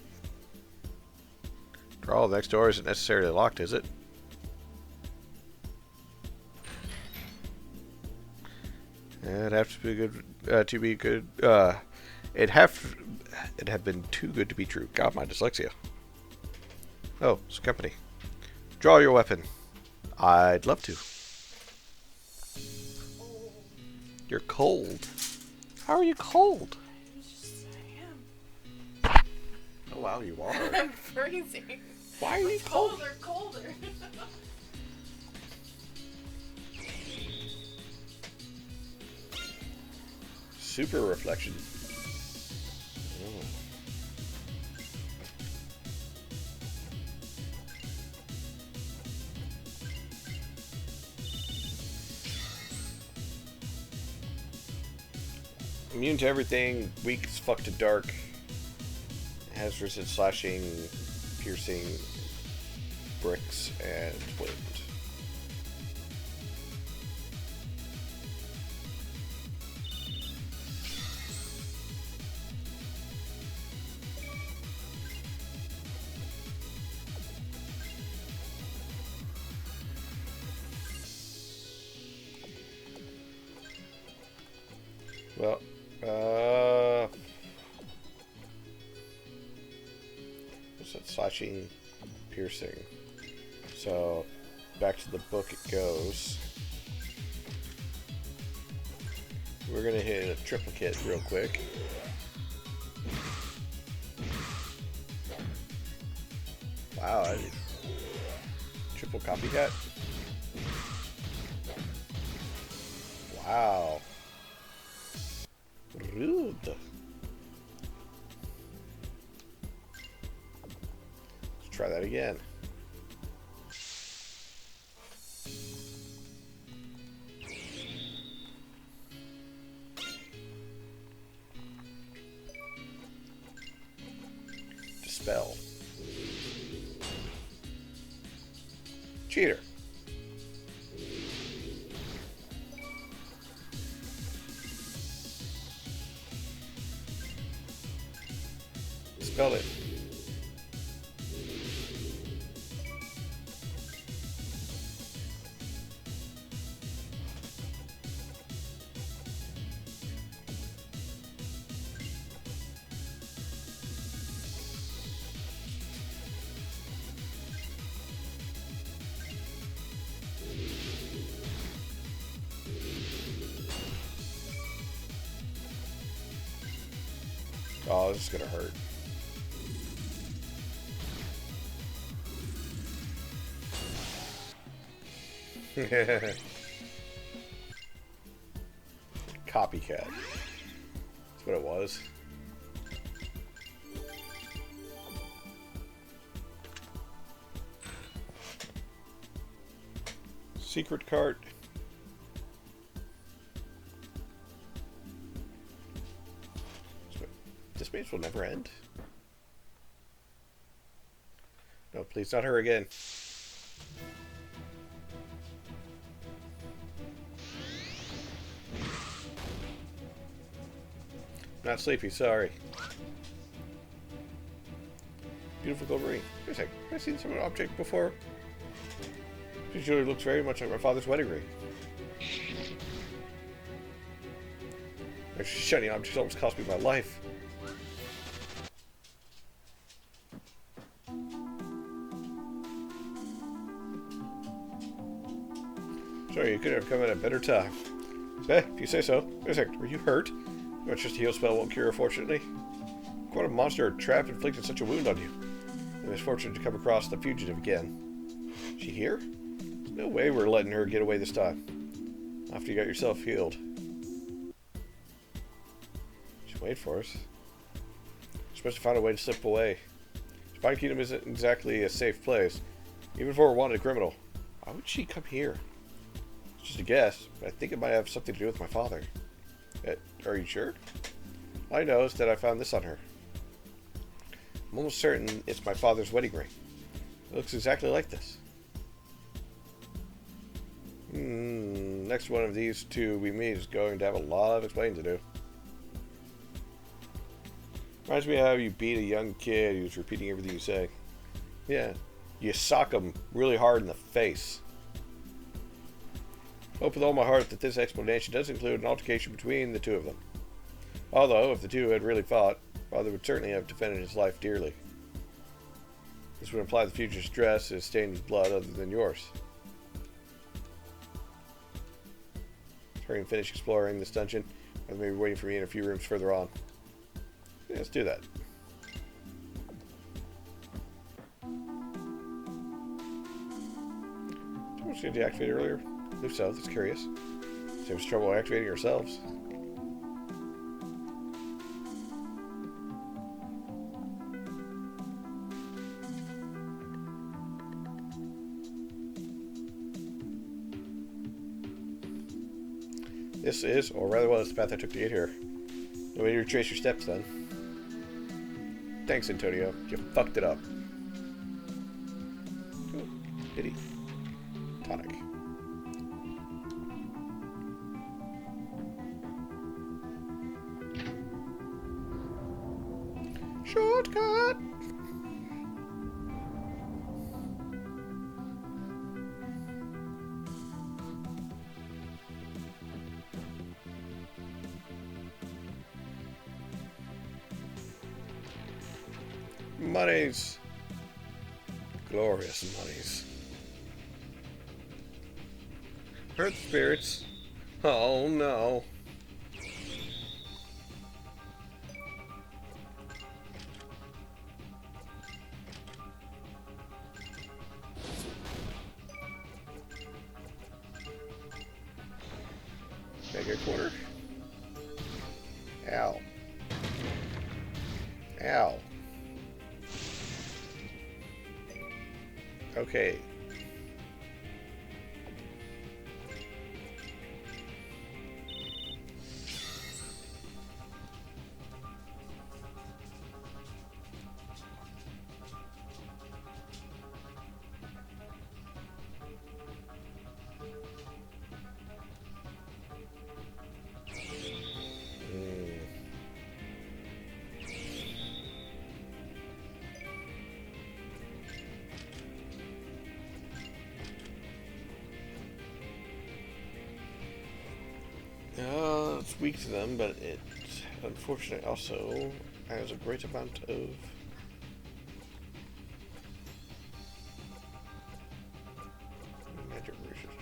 Draw, the next door isn't necessarily locked, is it? It'd have to be good to be good. It had been too good to be true. God, my dyslexia. Oh, it's company. Draw your weapon. I'd love to. You're cold. How are you cold? I am. Oh wow, you are. I'm freezing. Why are you cold? Colder. Super reflection. Oh. Immune to everything, weak as fuck to dark. Has resisted slashing, piercing, bricks, and wind. Well, what's that? Slashing, piercing. So, back to the book it goes. We're gonna hit a triplicate real quick. Wow, triple copycat. Wow. Rude. Let's try that again. Dispel. Cheater. Spelled it. Oh, this is gonna hurt. Copycat. That's what it was. Secret cart. This maze will never end. No, please not her again. Not sleepy, sorry. Beautiful gold ring. Wait a sec, have I seen some object before? This usually looks very much like my father's wedding ring. Actually, shiny objects almost cost me my life. Sorry, you could have come at a better time. Eh, if you say so. Wait a sec, were you hurt? Much just a heal spell won't cure, fortunately. Quite a monster or trap inflicted such a wound on you. The misfortune to come across the fugitive again. She here? No way we're letting her get away this time. After you got yourself healed. Just wait for us. You're supposed to find a way to slip away. Spine Kingdom isn't exactly a safe place, even for a wanted criminal. Why would she come here? It's just a guess, but I think it might have something to do with my father. Are you sure? All I know is that I found this on her. I'm almost certain it's my father's wedding ring. It looks exactly like this. Next one of these two we meet is going to have a lot of explaining to do. Reminds me of how you beat a young kid who's repeating everything you say. Yeah, you sock him really hard in the face. Hope with all my heart that this explanation does include an altercation between the two of them. Although, if the two had really fought, Father would certainly have defended his life dearly. This would imply the future stress is stained with blood other than yours. Hurry and finish exploring this dungeon, or maybe waiting for me in a few rooms further on. Yeah, let's do that. Someone was going to deactivate earlier? If so, that's curious. Saves trouble activating ourselves. This is, or rather was, the path I took to get here. No way to retrace your steps then. Thanks, Antonio. You fucked it up. Ooh, pity. Tonic. Shortcut! Monies. Glorious monies. Earth spirits. Oh no. Mega corner. Ow. Ow. Okay. It's weak to them, but it unfortunately also has a great amount of magic resistance.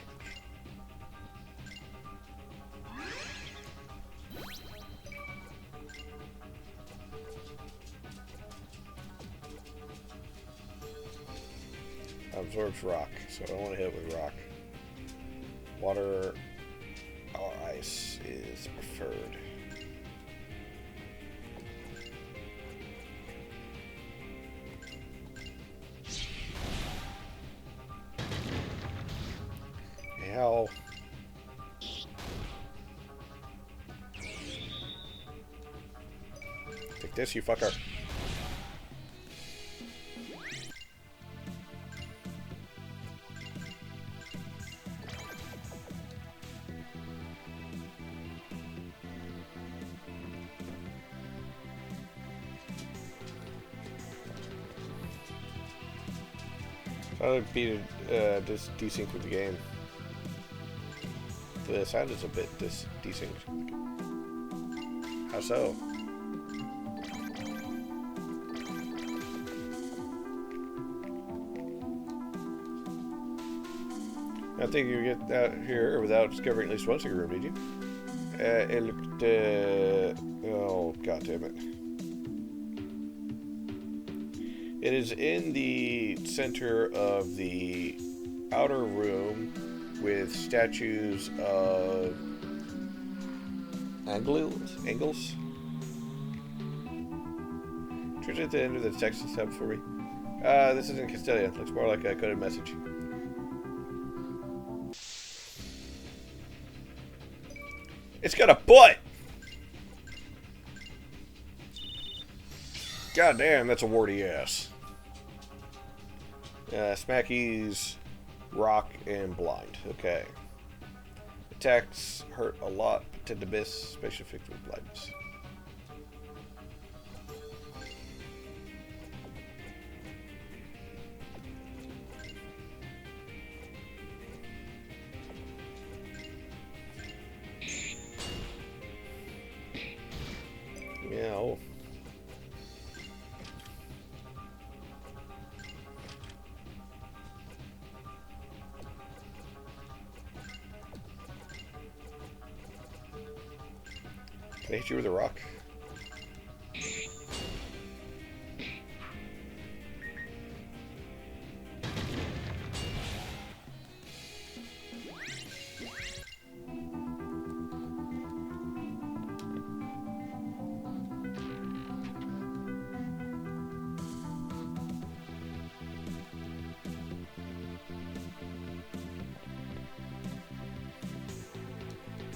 Absorbs rock, so I don't want to hit with rock. Water or ice is preferred. Ow. Take this, you fucker. I would be just desync with the game. The sound is a bit desync. How so? I think you get out here without discovering at least one secret room, did you? It looked. Oh, god damn it. It is in the center of the outer room with statues of angles. Translate the end of the text tab for me. This isn't Castilian. Looks more like a coded message. It's got a butt! God damn, that's a warty ass. Smackies, rock, and blind. Okay. Attacks hurt a lot, but tend to miss, especially affected with blindness. Yeah. Oh. Can I hit you with a rock?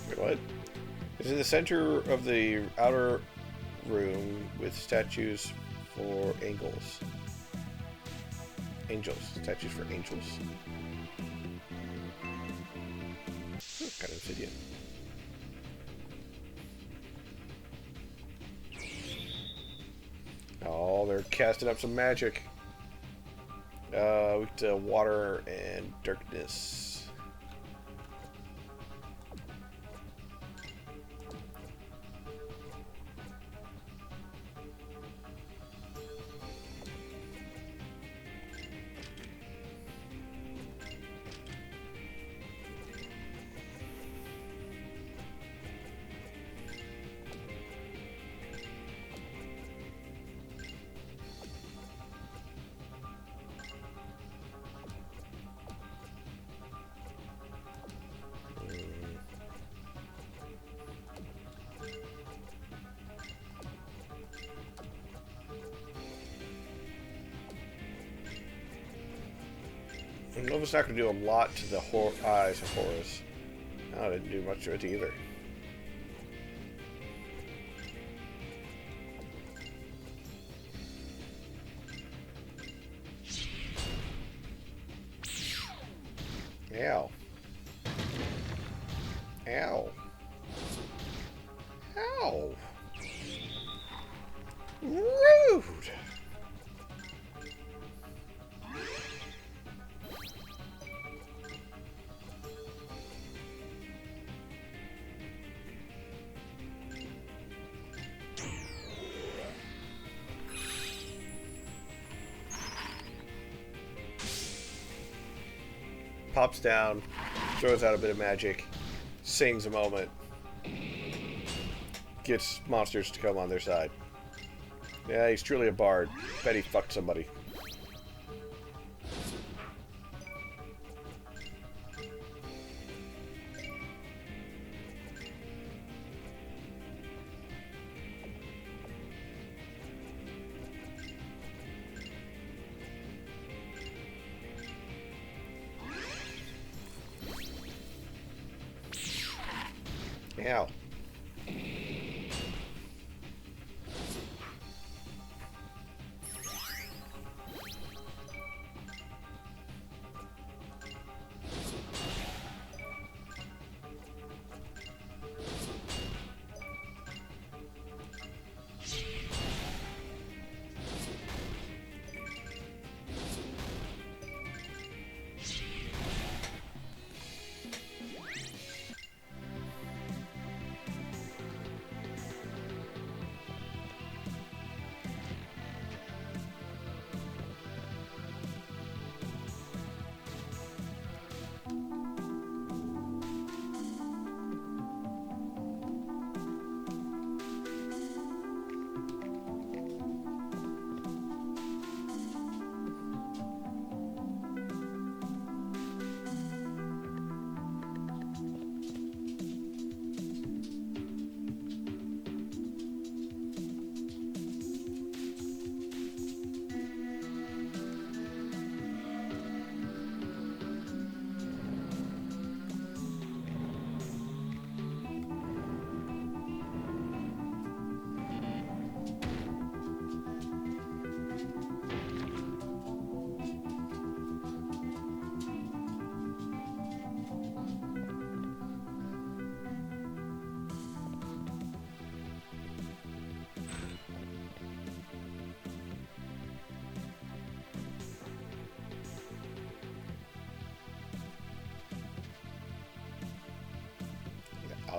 Wait, what? It's in the center of the outer room with statues for angels. Statues for angels. Kind of obsidian. Oh, they're casting up some magic. Weak to water and darkness. Nova's not going to do a lot to the eyes of Horus. No, I didn't do much to it either. Ow. Ow. Ow. Rude. Pops down, throws out a bit of magic, sings a moment, gets monsters to come on their side. Yeah, he's truly a bard. Bet he fucked somebody. Ow.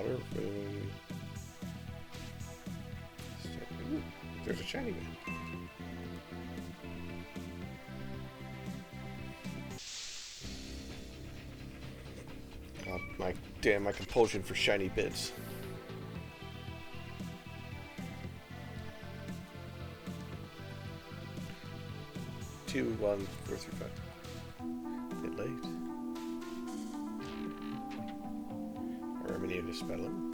outer room. Ooh, there's a shiny one. Oh, my compulsion for shiny bits. 2, 1, 4, 3, 5. Bit late. Or we need to spell them.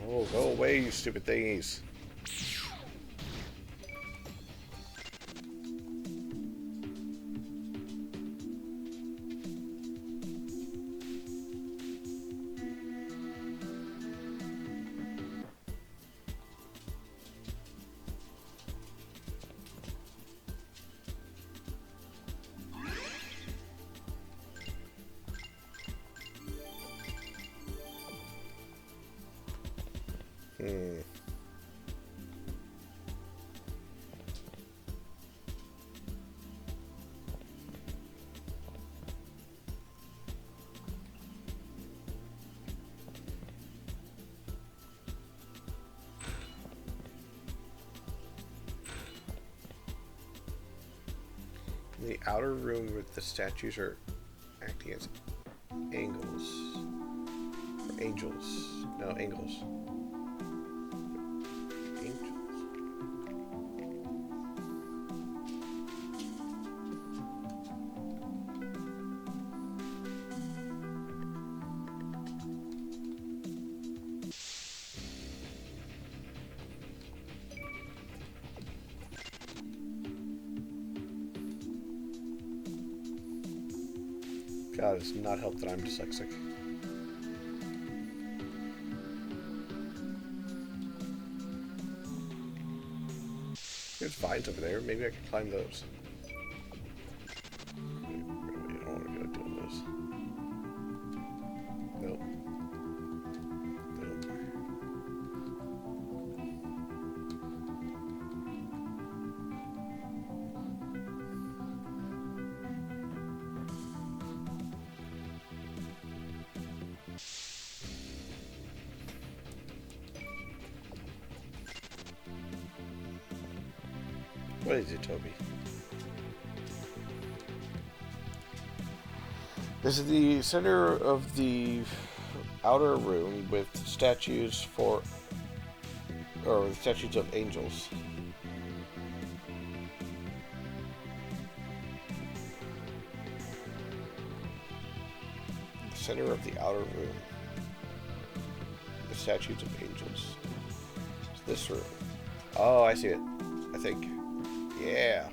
No, go away, you stupid thingies. The outer room where the statues are acting as angles. Or angels. No, angles. Angels. God, it does not help that I'm dyslexic. There's vines over there. Maybe I can climb those. I don't want to go doing this. Nope. Nope. What is it, Toby? This is the center of the outer room with statues for, or the statues of angels. The center of the outer room. The statues of angels. It's this room. Oh, I see it. I think. Yeah.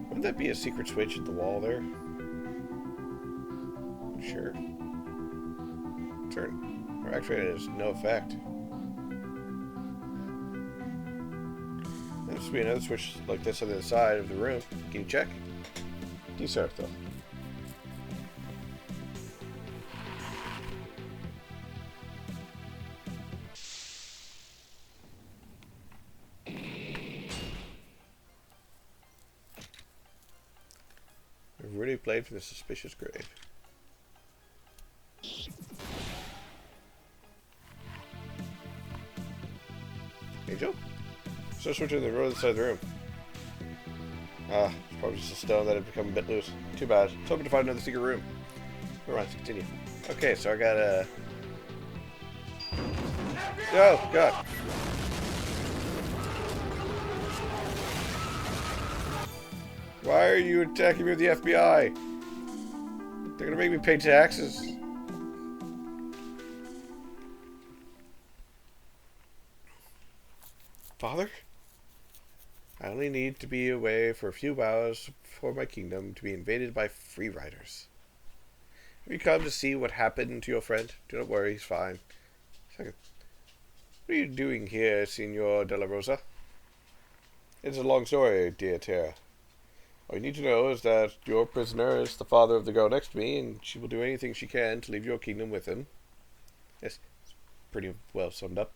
Wouldn't that be a secret switch at the wall there? Sure. Turn. Or actually, it has no effect. There must be another switch like this on the other side of the room. Can you check? Desert, though. I've already played for the suspicious grave. Angel? So switching the road inside the room. Ah, it's probably just a stone that had become a bit loose. Too bad. I was hoping to find another secret room. Alright, let's continue. Okay, so I got a... Oh, God. Why are you attacking me with the FBI? They're gonna make me pay taxes. Father? I only need to be away for a few hours for my kingdom to be invaded by free riders. Have you come to see what happened to your friend? Do not worry, he's fine. Second. What are you doing here, Signor Della Rosa? It's a long story, dear Terra. All you need to know is that your prisoner is the father of the girl next to me, and she will do anything she can to leave your kingdom with him. Yes, it's pretty well summed up.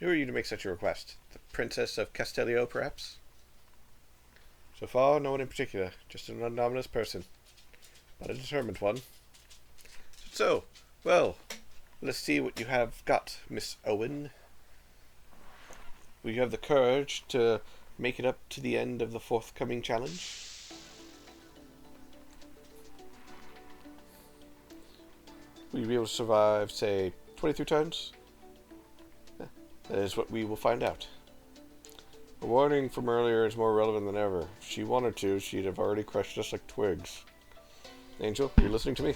Who are you to make such a request? The Princess of Castellio, perhaps? So far, no one in particular. Just an anomalous person. But a determined one. So, well, let's see what you have got, Miss Owen. Will you have the courage to make it up to the end of the forthcoming challenge? Will you be able to survive, say, 23 turns? That is what we will find out. The warning from earlier is more relevant than ever. If she wanted to, she'd have already crushed us like twigs. Angel, are you listening to me?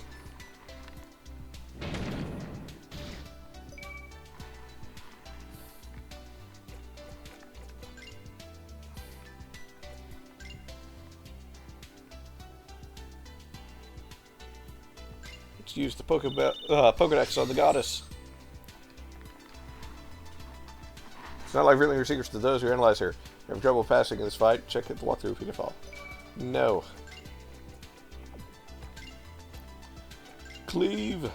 Let's use the Pokedex on the goddess. It's not like revealing her secrets to those who analyze her. If you have trouble passing in this fight, check the walkthrough if you can fall. No. Cleave.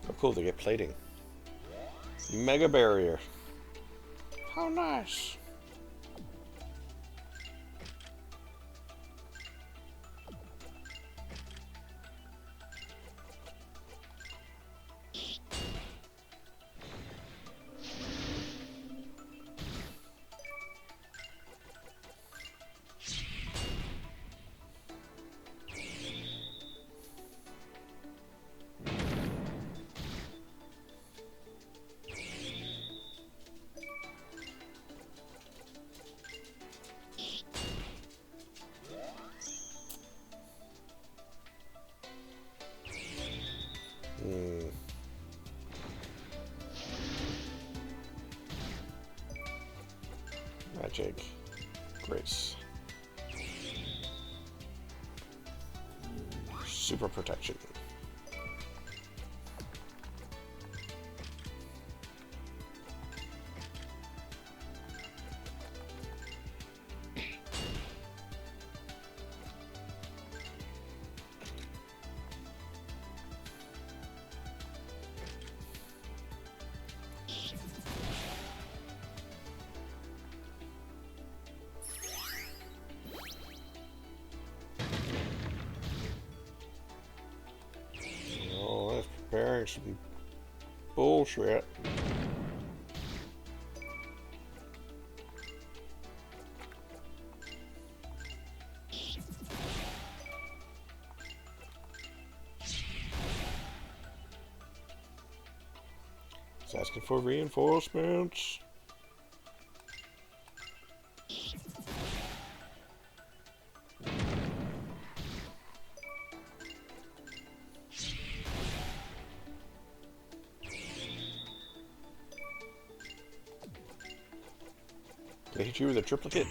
Oh cool, they get plating. Mega barrier. How nice. Magic. Grace. Super protection. Preparing some bullshit. It's asking for reinforcements. Did I hit you with a triplicate?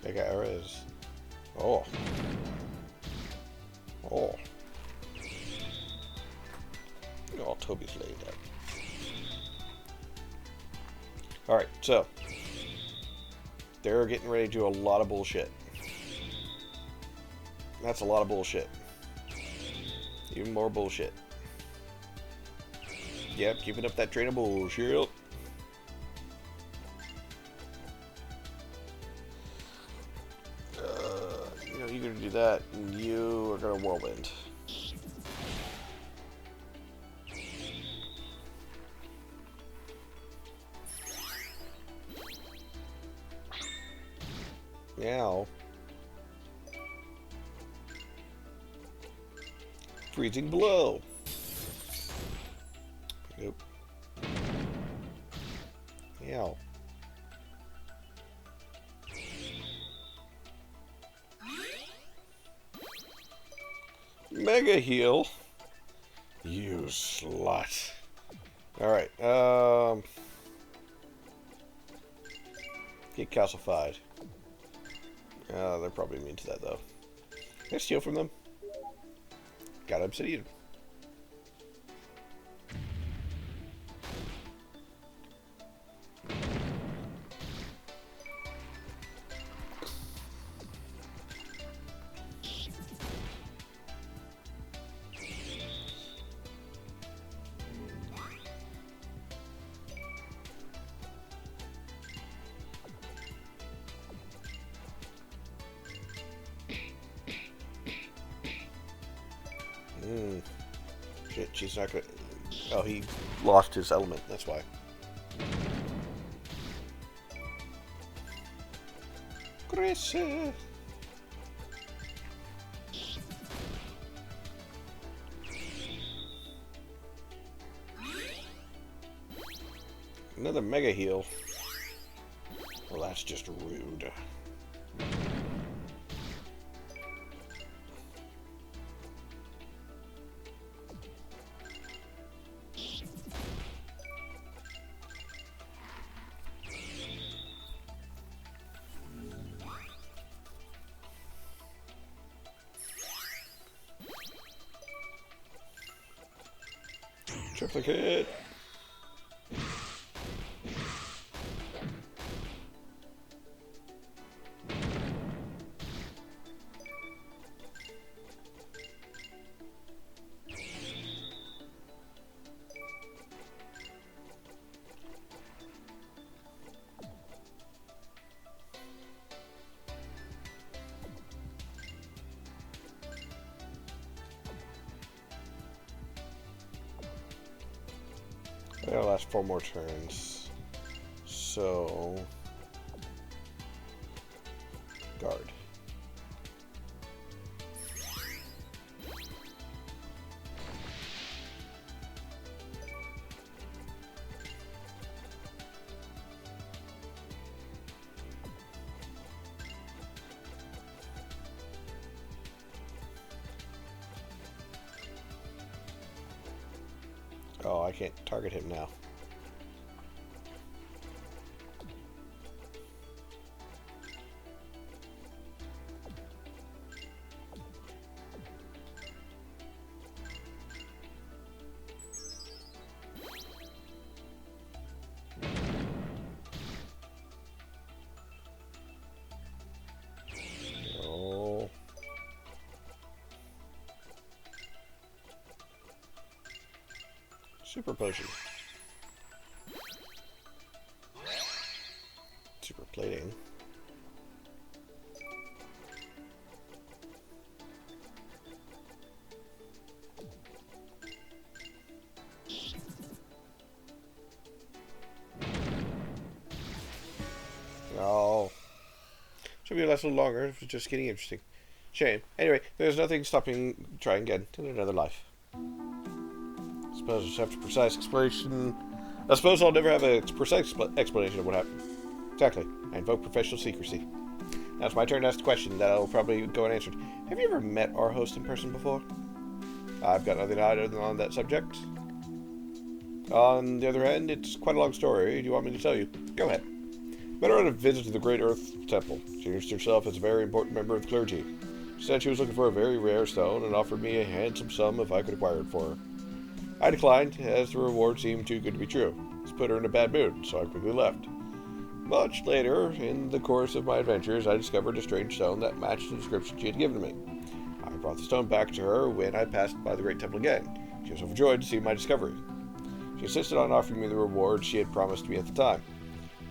Mega arrows. Oh. Oh. Oh, Toby's laid out. Alright, so. They're getting ready to do a lot of bullshit. That's a lot of bullshit. Even more bullshit. Yep, keeping up that train of bullshit. You know, you're gonna do that, and you are gonna whirlwind. Meow. Freezing blow. Nope. Meow. Mega heal. You slut. Alright, get calcified. They're probably immune to that, though. Can I steal from them? Got obsidian. Shit, she's not gonna... Oh, he lost his element, that's why. Chris! Another mega heal. Well, that's just rude. Triplicate. That'll last 4 more turns. So... guard. Oh, I can't target him now. Oh. Super potion. Super plating. Oh. Should be last a little longer if it's just getting interesting. Shame. Anyway, there's nothing stopping trying again in another life. I suppose just after precise explanation. I suppose I'll never have a precise explanation of what happened. Exactly. I invoke professional secrecy. Now it's my turn to ask the question that I'll probably go unanswered. Have you ever met our host in person before? I've got nothing to hide on that subject. On the other hand, it's quite a long story. Do you want me to tell you? Go ahead. Met her on a visit to the Great Earth Temple. She introduced herself as a very important member of the clergy. She said she was looking for a very rare stone and offered me a handsome sum if I could acquire it for her. I declined, as the reward seemed too good to be true. This put her in a bad mood, so I quickly left. Much later, in the course of my adventures, I discovered a strange stone that matched the description she had given to me. I brought the stone back to her when I passed by the Great Temple again. She was overjoyed to see my discovery. She insisted on offering me the reward she had promised me at the time.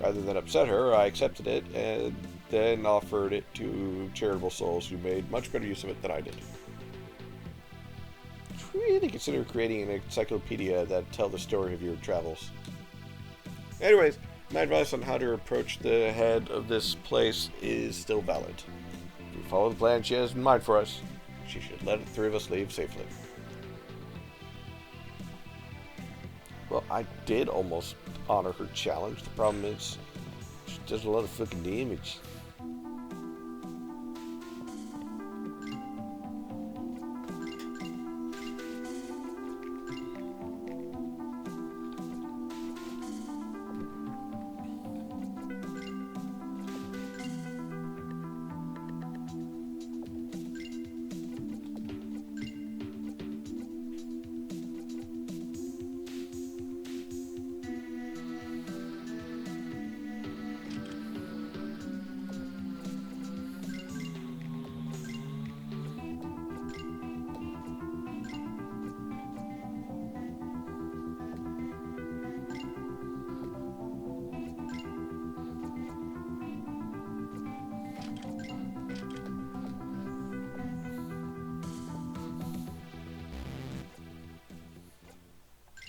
Rather than upset her, I accepted it, and then offered it to charitable souls who made much better use of it than I did. Really consider creating an encyclopedia that tell the story of your travels. Anyways, my advice on how to approach the head of this place is still valid. If we follow the plan she has in mind for us, she should let the three of us leave safely. Well, I did almost honor her challenge. The problem is, she does a lot of fucking damage.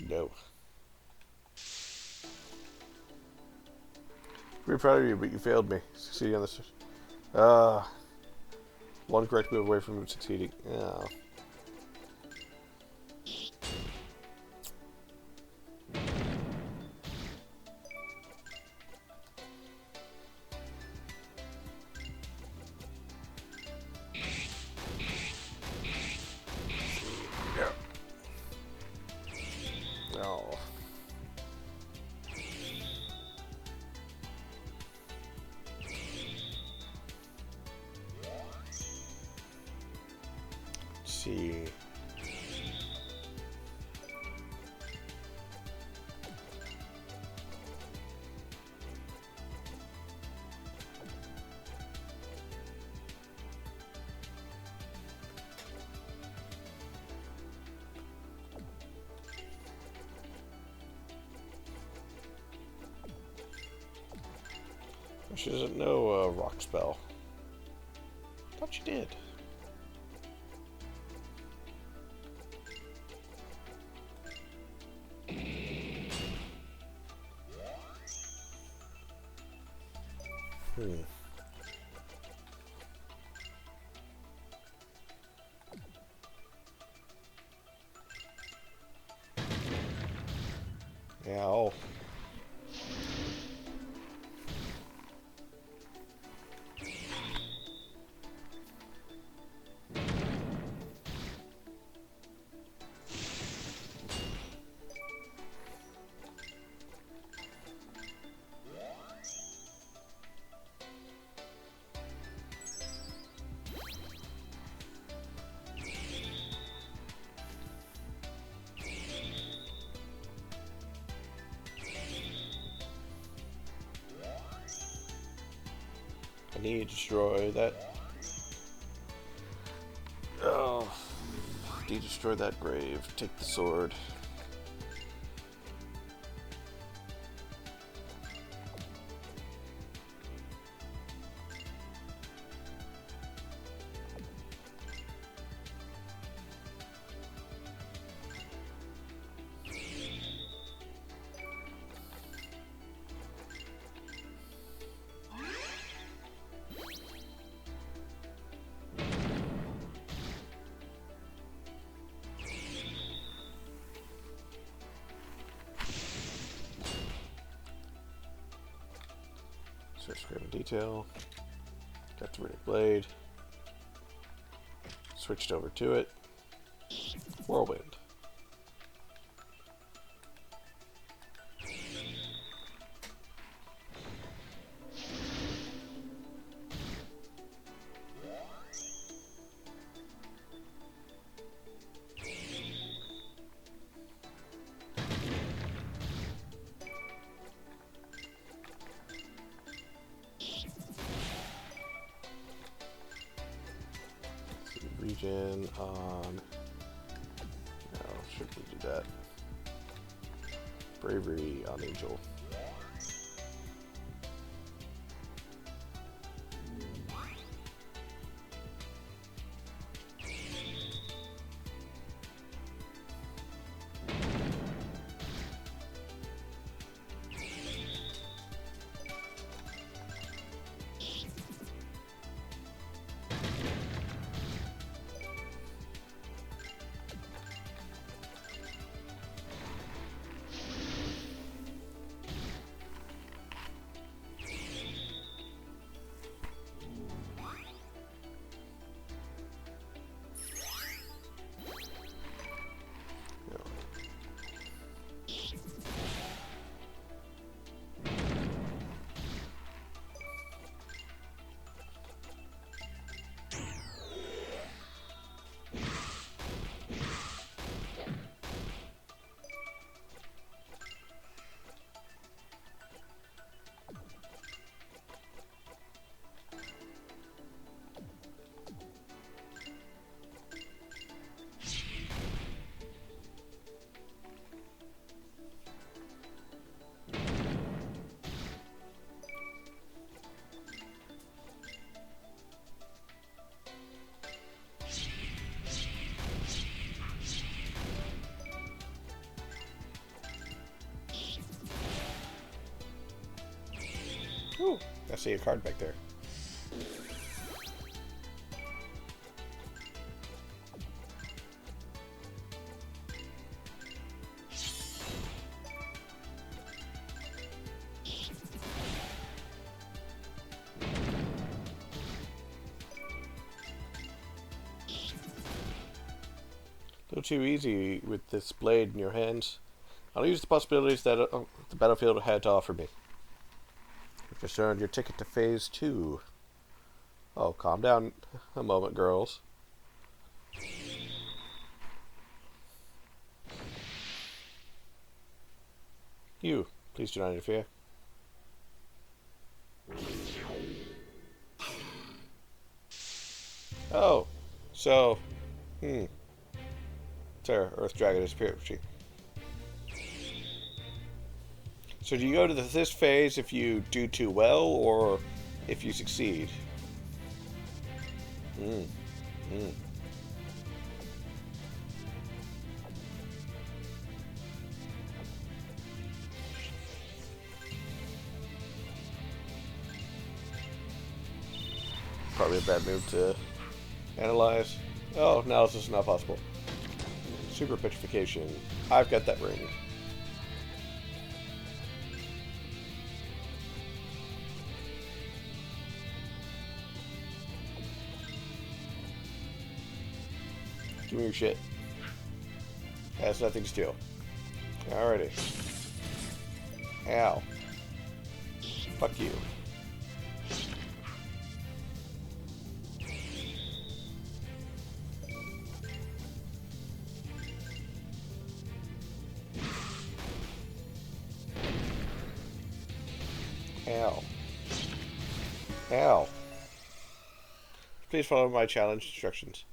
No. Pretty proud of you, but you failed me. Succeeding on this. One correct move away from succeeding. Oh. Oh. Let's see. She doesn't know rock spell. Thought she did. Ow. I need to destroy that. Oh, need to destroy that grave. Take the sword. Search grave in detail. Got the runic blade. Switched over to it. Whirlwind. Regen on. No, shouldn't we do that? Bravery on Angel. Ooh, I see a card back there. A little too easy with this blade in your hands. I'll use the possibilities that the battlefield had to offer me. You've just earned your ticket to Phase 2. Oh, calm down a moment, girls. You, please do not interfere. Oh, so, Sarah, Earth Dragon is Pyrrhus. So do you go to this phase if you do too well, or if you succeed? Probably a bad move to analyze. Oh, analysis is not possible. Super petrification. I've got that ring. Give me your shit. That's nothing to steal. Alrighty. Ow. Fuck you. Ow. Ow. Please follow my challenge instructions.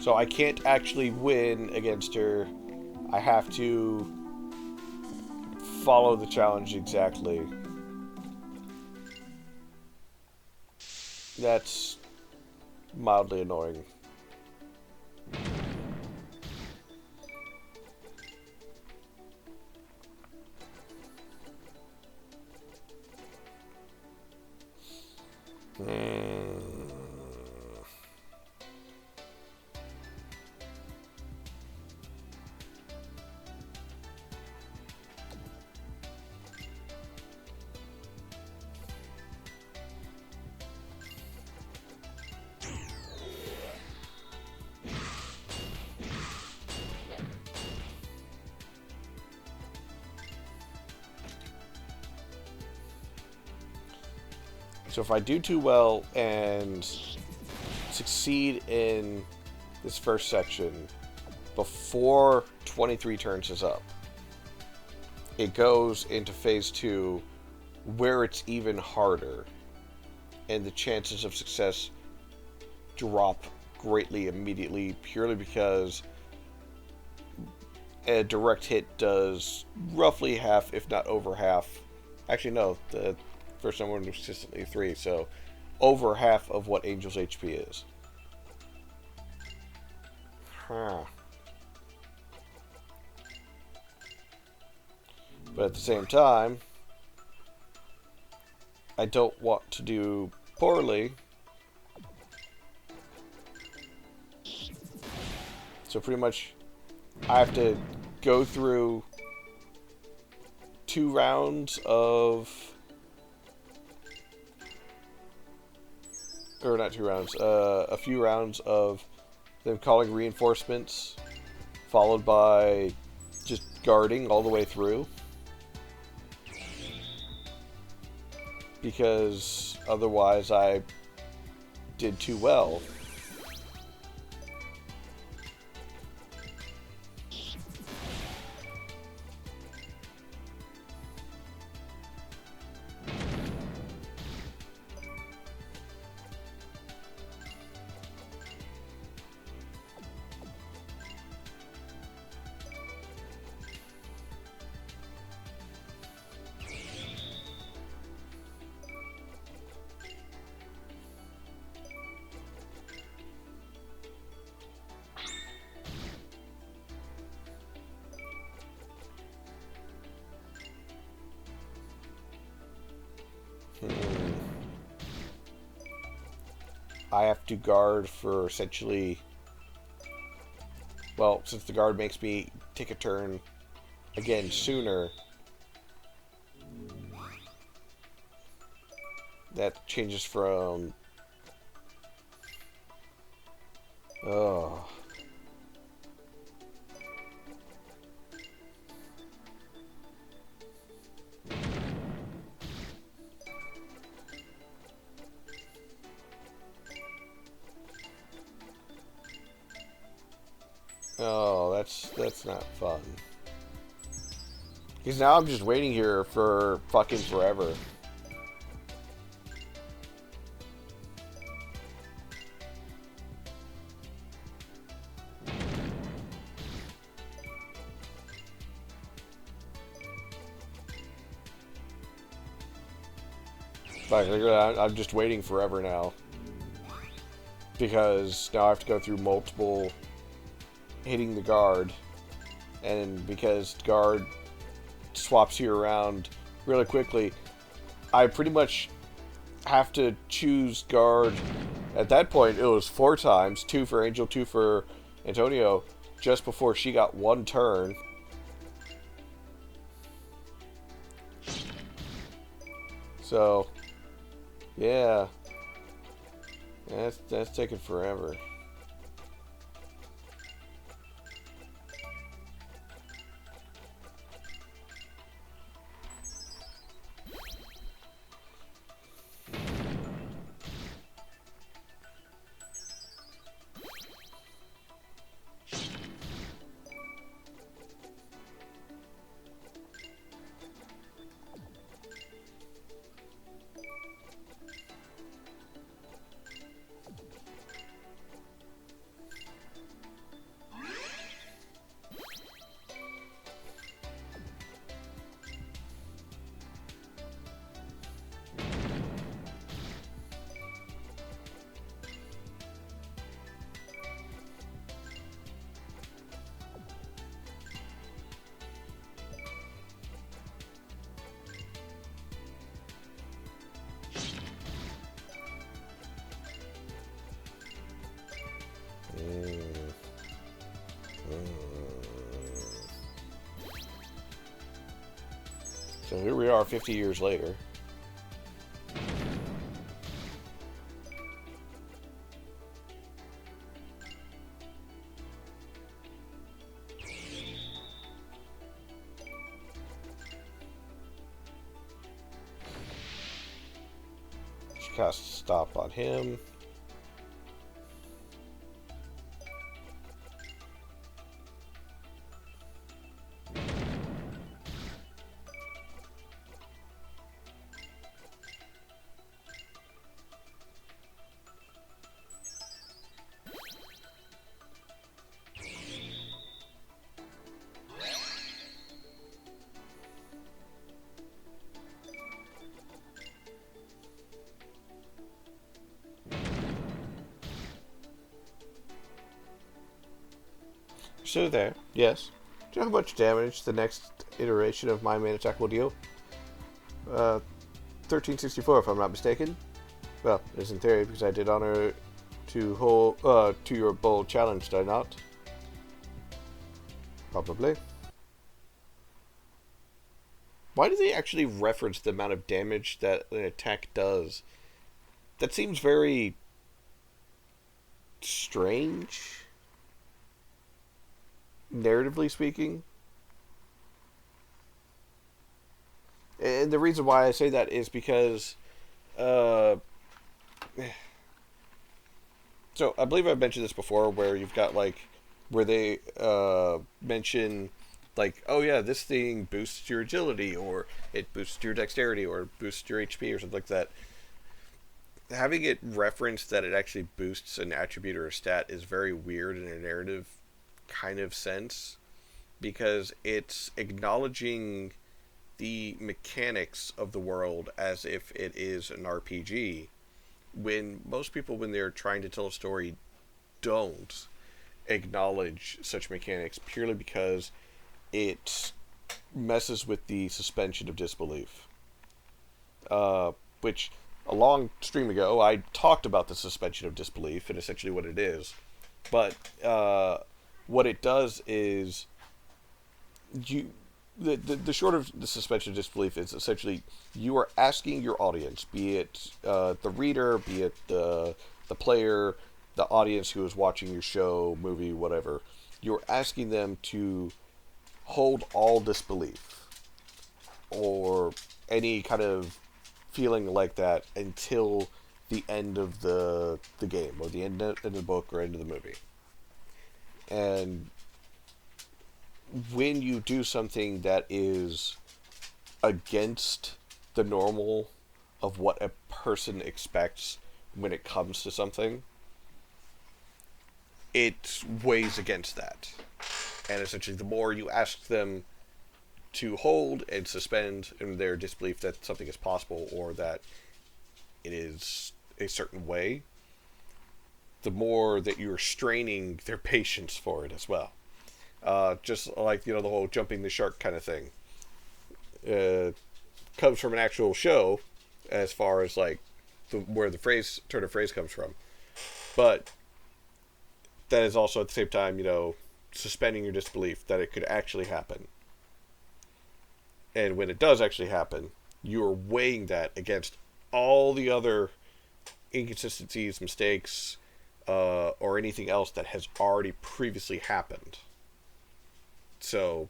So I can't actually win against her. I have to follow the challenge exactly. That's mildly annoying. So if I do too well and succeed in this first section before 23 turns is up, it goes into phase 2 where it's even harder, and the chances of success drop greatly immediately purely because a direct hit does roughly half, if not over half. Actually, no, the first number was consistently 3, so over half of what Angel's HP is. Huh. But at the same time, I don't want to do poorly. So pretty much, I have to go through 2 rounds of... Or not 2 rounds, a few rounds of them calling reinforcements, followed by just guarding all the way through. Because otherwise I did too well. I have to guard for essentially, well, since the guard makes me take a turn again sooner, that changes from, oh, oh, that's not fun. Because now I'm just waiting here for fucking forever. Like, I'm just waiting forever now. Because now I have to go through multiple hitting the guard. And because guard swaps you around really quickly, I pretty much have to choose guard. At that point, it was 4 times. 2 for Angel, 2 for Antonio. Just before she got 1 turn. So, yeah. That's taking forever. So here we are 50 years later. She casts stop on him. So there, yes. Do you know how much damage the next iteration of my main attack will deal? 1364 if I'm not mistaken. Well, it is in theory because I did honor to your bold challenge, did I not? Probably. Why do they actually reference the amount of damage that an attack does? That seems very strange, narratively speaking. And the reason why I say that is because so I believe I've mentioned this before, where you've got like where they mention like, oh yeah, this thing boosts your agility, or it boosts your dexterity, or boosts your HP, or something like that. Having it reference that it actually boosts an attribute or a stat is very weird in a narrative kind of sense, because it's acknowledging the mechanics of the world as if it is an RPG, when most people, when they're trying to tell a story, don't acknowledge such mechanics purely because it messes with the suspension of disbelief. Which a long stream ago, I talked about the suspension of disbelief and essentially what it is. But what it does is you the short of the suspension of disbelief is essentially you are asking your audience, be it the reader, be it the player, the audience who is watching your show, movie, whatever. You're asking them to hold all disbelief or any kind of feeling like that until the end of the game or the end of the book or end of the movie. And when you do something that is against the normal of what a person expects when it comes to something, it weighs against that. And essentially, the more you ask them to hold and suspend in their disbelief that something is possible or that it is a certain way, the more that you're straining their patience for it as well. Just like, the whole jumping the shark kind of thing. Comes from an actual show, as far as like where the turn of phrase comes from. But that is also at the same time, suspending your disbelief that it could actually happen. And when it does actually happen, you're weighing that against all the other inconsistencies, mistakes, or anything else that has already previously happened. So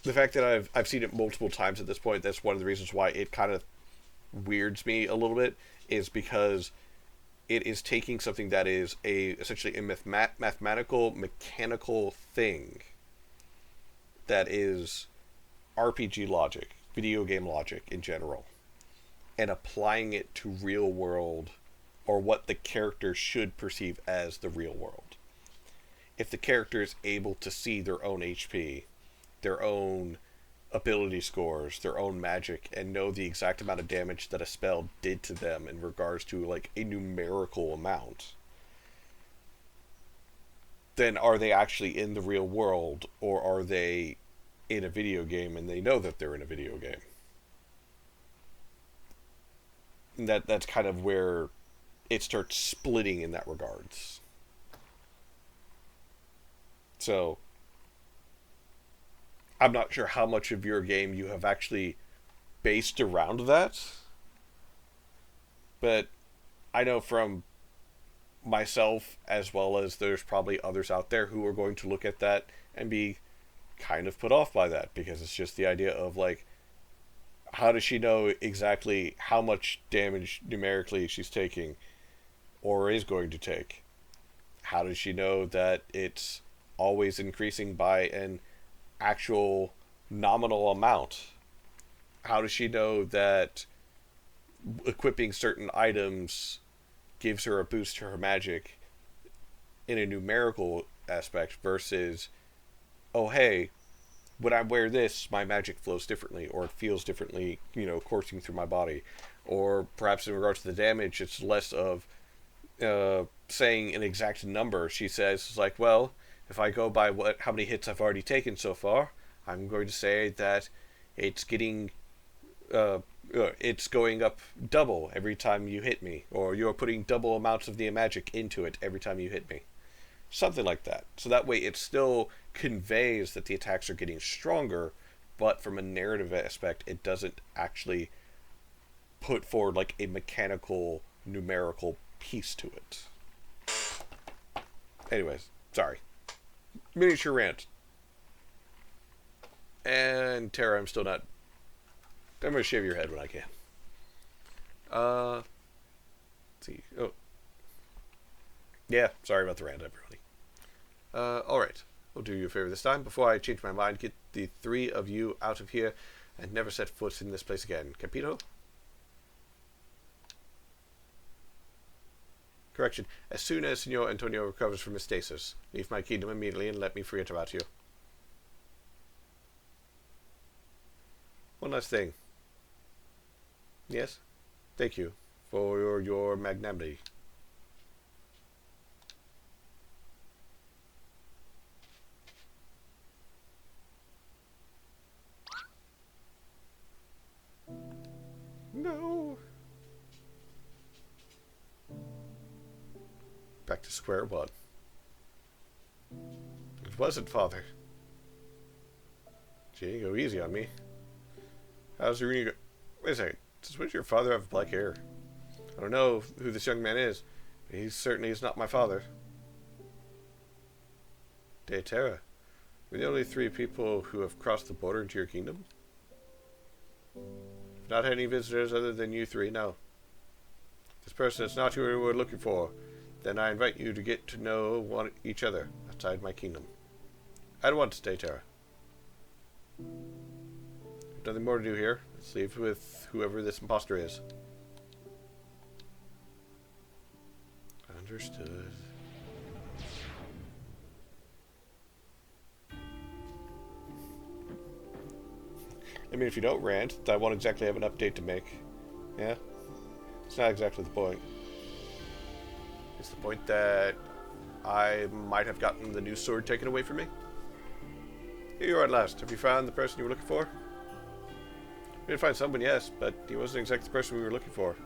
the fact that I've seen it multiple times at this point, that's one of the reasons why it kind of weirds me a little bit, is because it is taking something that is essentially a mathematical, mechanical thing that is RPG logic, video game logic in general, and applying it to real world, or what the character should perceive as the real world. If the character is able to see their own HP, their own ability scores, their own magic, and know the exact amount of damage that a spell did to them in regards to like a numerical amount, then are they actually in the real world, or are they in a video game and they know that they're in a video game? And that's kind of where it starts splitting in that regards. So I'm not sure how much of your game you have actually based around that, but I know from myself, as well as there's probably others out there who are going to look at that and be kind of put off by that, because it's just the idea of like, how does she know exactly how much damage numerically she's taking or is going to take? How does she know that it's always increasing by an actual nominal amount? How does she know that equipping certain items gives her a boost to her magic in a numerical aspect versus, oh hey, when I wear this, my magic flows differently, or it feels differently, coursing through my body. Or perhaps in regards to the damage, it's less of saying an exact number. She says, like, well, if I go by how many hits I've already taken so far, I'm going to say that it's getting it's going up double every time you hit me, or you're putting double amounts of the magic into it every time you hit me. Something like that. So that way it still conveys that the attacks are getting stronger, but from a narrative aspect, it doesn't actually put forward like a mechanical, numerical piece to it. Anyways, sorry. Miniature rant. And Tara, I'm still not... I'm going to shave your head when I can. Let's see. Oh. Yeah, sorry about the rant, everybody. Alright. I'll do you a favor this time. Before I change my mind, get the three of you out of here and never set foot in this place again. Capito? Correction. As soon as Senor Antonio recovers from his stasis, leave my kingdom immediately and let me forget about you. One last thing. Yes? Thank you for your magnanimity. No. square one. It wasn't, Father. Gee, go easy on me. How's Irina go? Wait a second. Does your father have black hair? I don't know who this young man is, but he certainly is not my father. De Terra. We're the only 3 people who have crossed the border into your kingdom? Not any visitors other than you 3, no. This person is not who we were looking for. Then I invite you to get to know each other outside my kingdom. At once, De Terra. Nothing more to do here. Let's leave with whoever this imposter is. Understood. I mean, if you don't rant, I won't exactly have an update to make. Yeah? It's not exactly the point. It's the point that I might have gotten the new sword taken away from me. Here you are at last. Have you found the person you were looking for? We did find someone, yes, but he wasn't exactly the person we were looking for.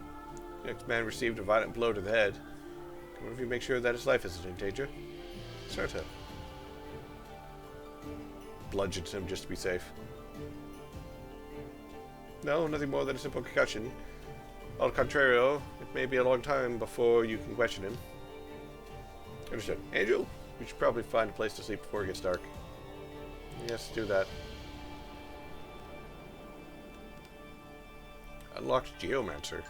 The next man received a violent blow to the head. Can one of you make sure that his life isn't in danger? Certo. Bludgeons him just to be safe. No, nothing more than a simple concussion. Al contrario, it may be a long time before you can question him. Understood. Angel, we should probably find a place to sleep before it gets dark. Yes, do that. Unlocked Geomancer.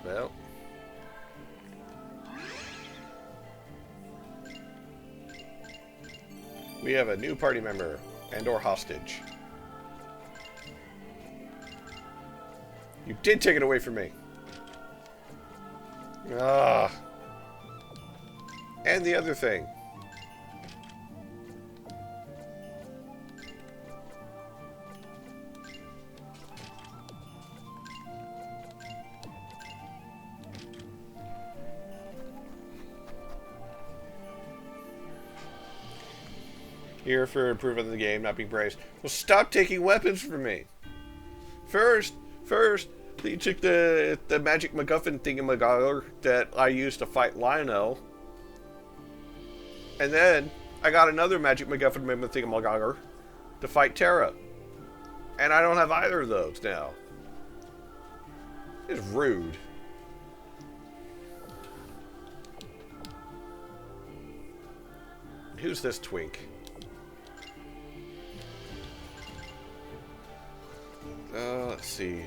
Well. We have a new party member and/or hostage. You did take it away from me. Ah. And the other thing. Here for improvement of the game, not being praised. Well, stop taking weapons from me. First, you took the magic MacGuffin thingamagogger that I used to fight Lionel. And then I got another magic MacGuffin thingamagogger to fight Terra. And I don't have either of those now. It's rude. Who's this twink? Let's see.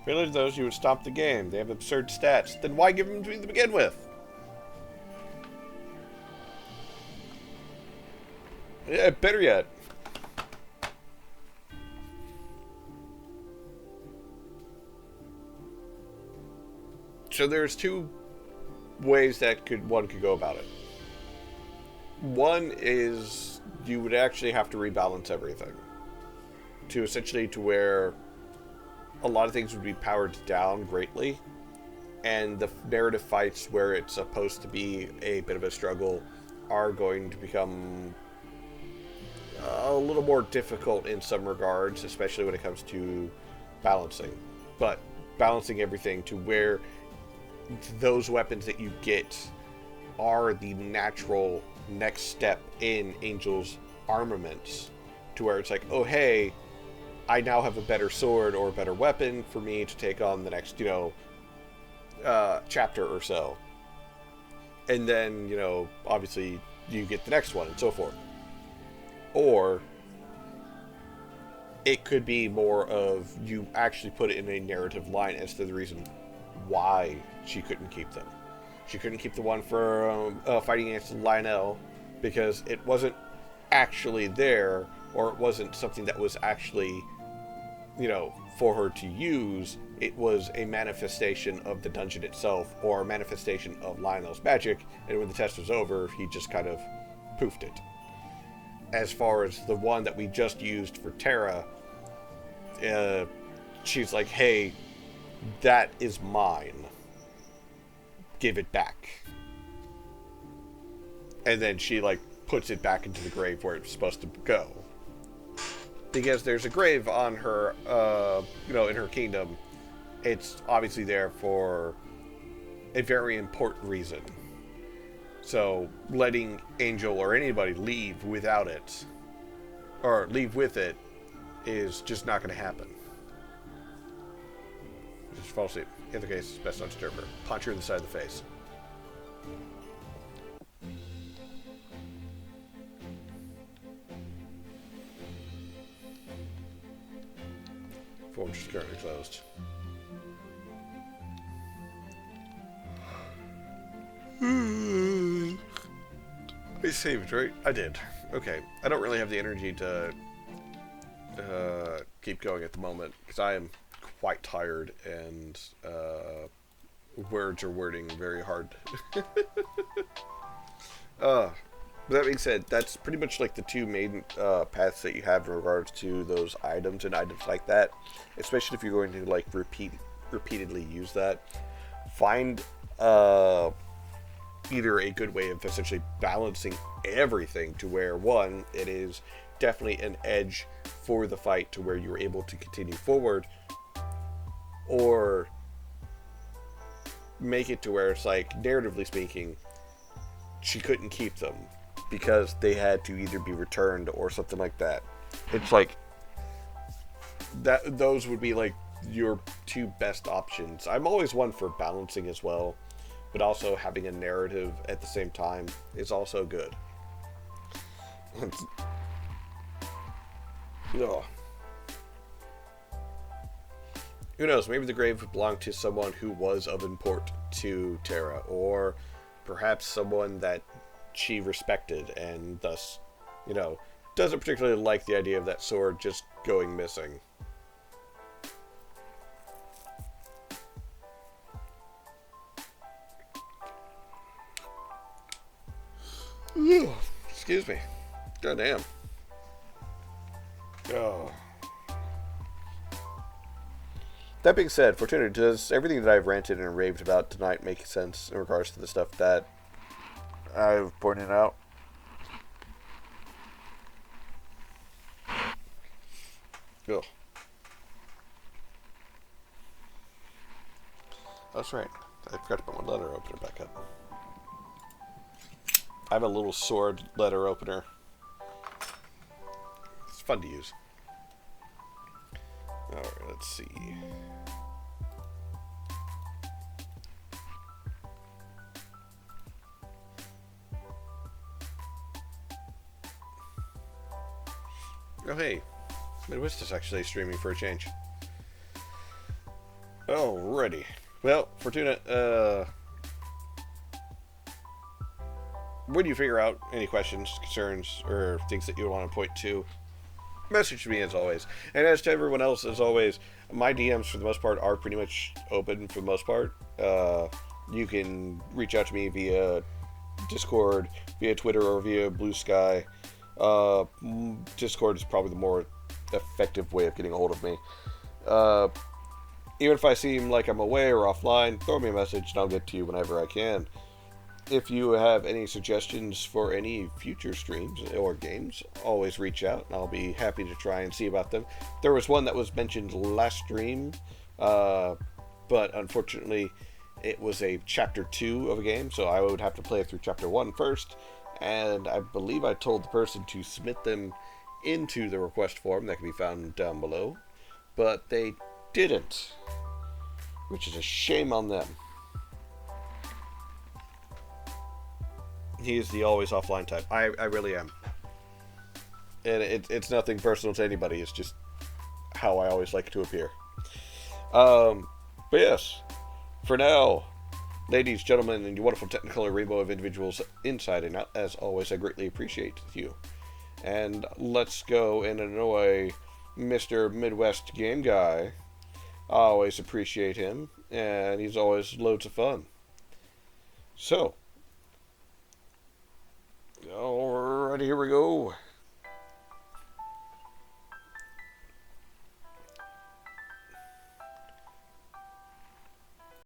Really, those you would stop the game. They have absurd stats. Then why give them to me to begin with? Yeah, better yet. So there's 2 ways that one could go about it. One is you would actually have to rebalance everything to essentially to where a lot of things would be powered down greatly, and the narrative fights where it's supposed to be a bit of a struggle are going to become a little more difficult in some regards, especially when it comes to balancing. But balancing everything to where those weapons that you get are the natural next step in Angel's armaments, to where it's like, oh hey, I now have a better sword or a better weapon for me to take on the next, chapter or so. And then, obviously you get the next one, and so forth. Or it could be more of you actually put it in a narrative line as to the reason why she couldn't keep them. She couldn't keep the one for fighting against Lionel because it wasn't actually there, or it wasn't something that was actually, for her to use. It was a manifestation of the dungeon itself, or a manifestation of Lionel's magic, and when the test was over, he just kind of poofed it. As far as the one that we just used for Terra, she's like, hey, that is mine. Give it back. And then she, puts it back into the grave where it's supposed to go. Because there's a grave on her, in her kingdom. It's obviously there for a very important reason. So, letting Angel or anybody leave without it, or leave with it, is just not going to happen. Just fall asleep. In the case, it's best not to disturb her. Punch her in the side of the face. Forge is currently closed. I saved, right? I did. Okay. I don't really have the energy to keep going at the moment because I am quite tired and words are wording very hard. That being said, that's pretty much the two main paths that you have in regards to those items and items like that. Especially if you're going to repeatedly use that. Find either a good way of essentially balancing everything to where, one, it is definitely an edge for the fight to where you're able to continue forward, or make it to where it's narratively speaking, she couldn't keep them because they had to either be returned or something like that. It's that those would be your two best options. I'm always one for balancing as well, but also having a narrative at the same time is also good. Who knows, maybe the grave belonged to someone who was of import to Terra, or perhaps someone that she respected and thus, doesn't particularly like the idea of that sword just going missing. Excuse me. God damn. Oh. That being said, Fortuna, does everything that I've ranted and raved about tonight make sense in regards to the stuff that I've pointed out? Ugh. That's right. I forgot to put my letter opener back up. I have a little sword letter opener. It's fun to use. Alright, let's see. Oh hey, Midwest is actually streaming for a change. Alrighty. Well, Fortuna, when you figure out any questions, concerns, or things that you want to point to, message me as always. And as to everyone else, as always, my DMs for the most part are pretty much open for the most part. You can reach out to me via Discord, via Twitter, or via Blue Sky. Discord is probably the more effective way of getting a hold of me. Even if I seem like I'm away or offline, throw me a message and I'll get to you whenever I can. If you have any suggestions for any future streams or games, always reach out and I'll be happy to try and see about them. There was one that was mentioned last stream, but unfortunately it was a chapter 2 of a game, so I would have to play through chapter 1 first, and I believe I told the person to submit them into the request form that can be found down below, but they didn't, which is a shame on them. He's the always offline type. I really am. And it's nothing personal to anybody. It's just how I always like to appear. But yes, for now, ladies, gentlemen, and your wonderful technicolor rainbow of individuals inside and out, as always, I greatly appreciate you. And let's go and annoy Mr. Midwest Game Guy. I always appreciate him, and he's always loads of fun. So, alrighty, here we go.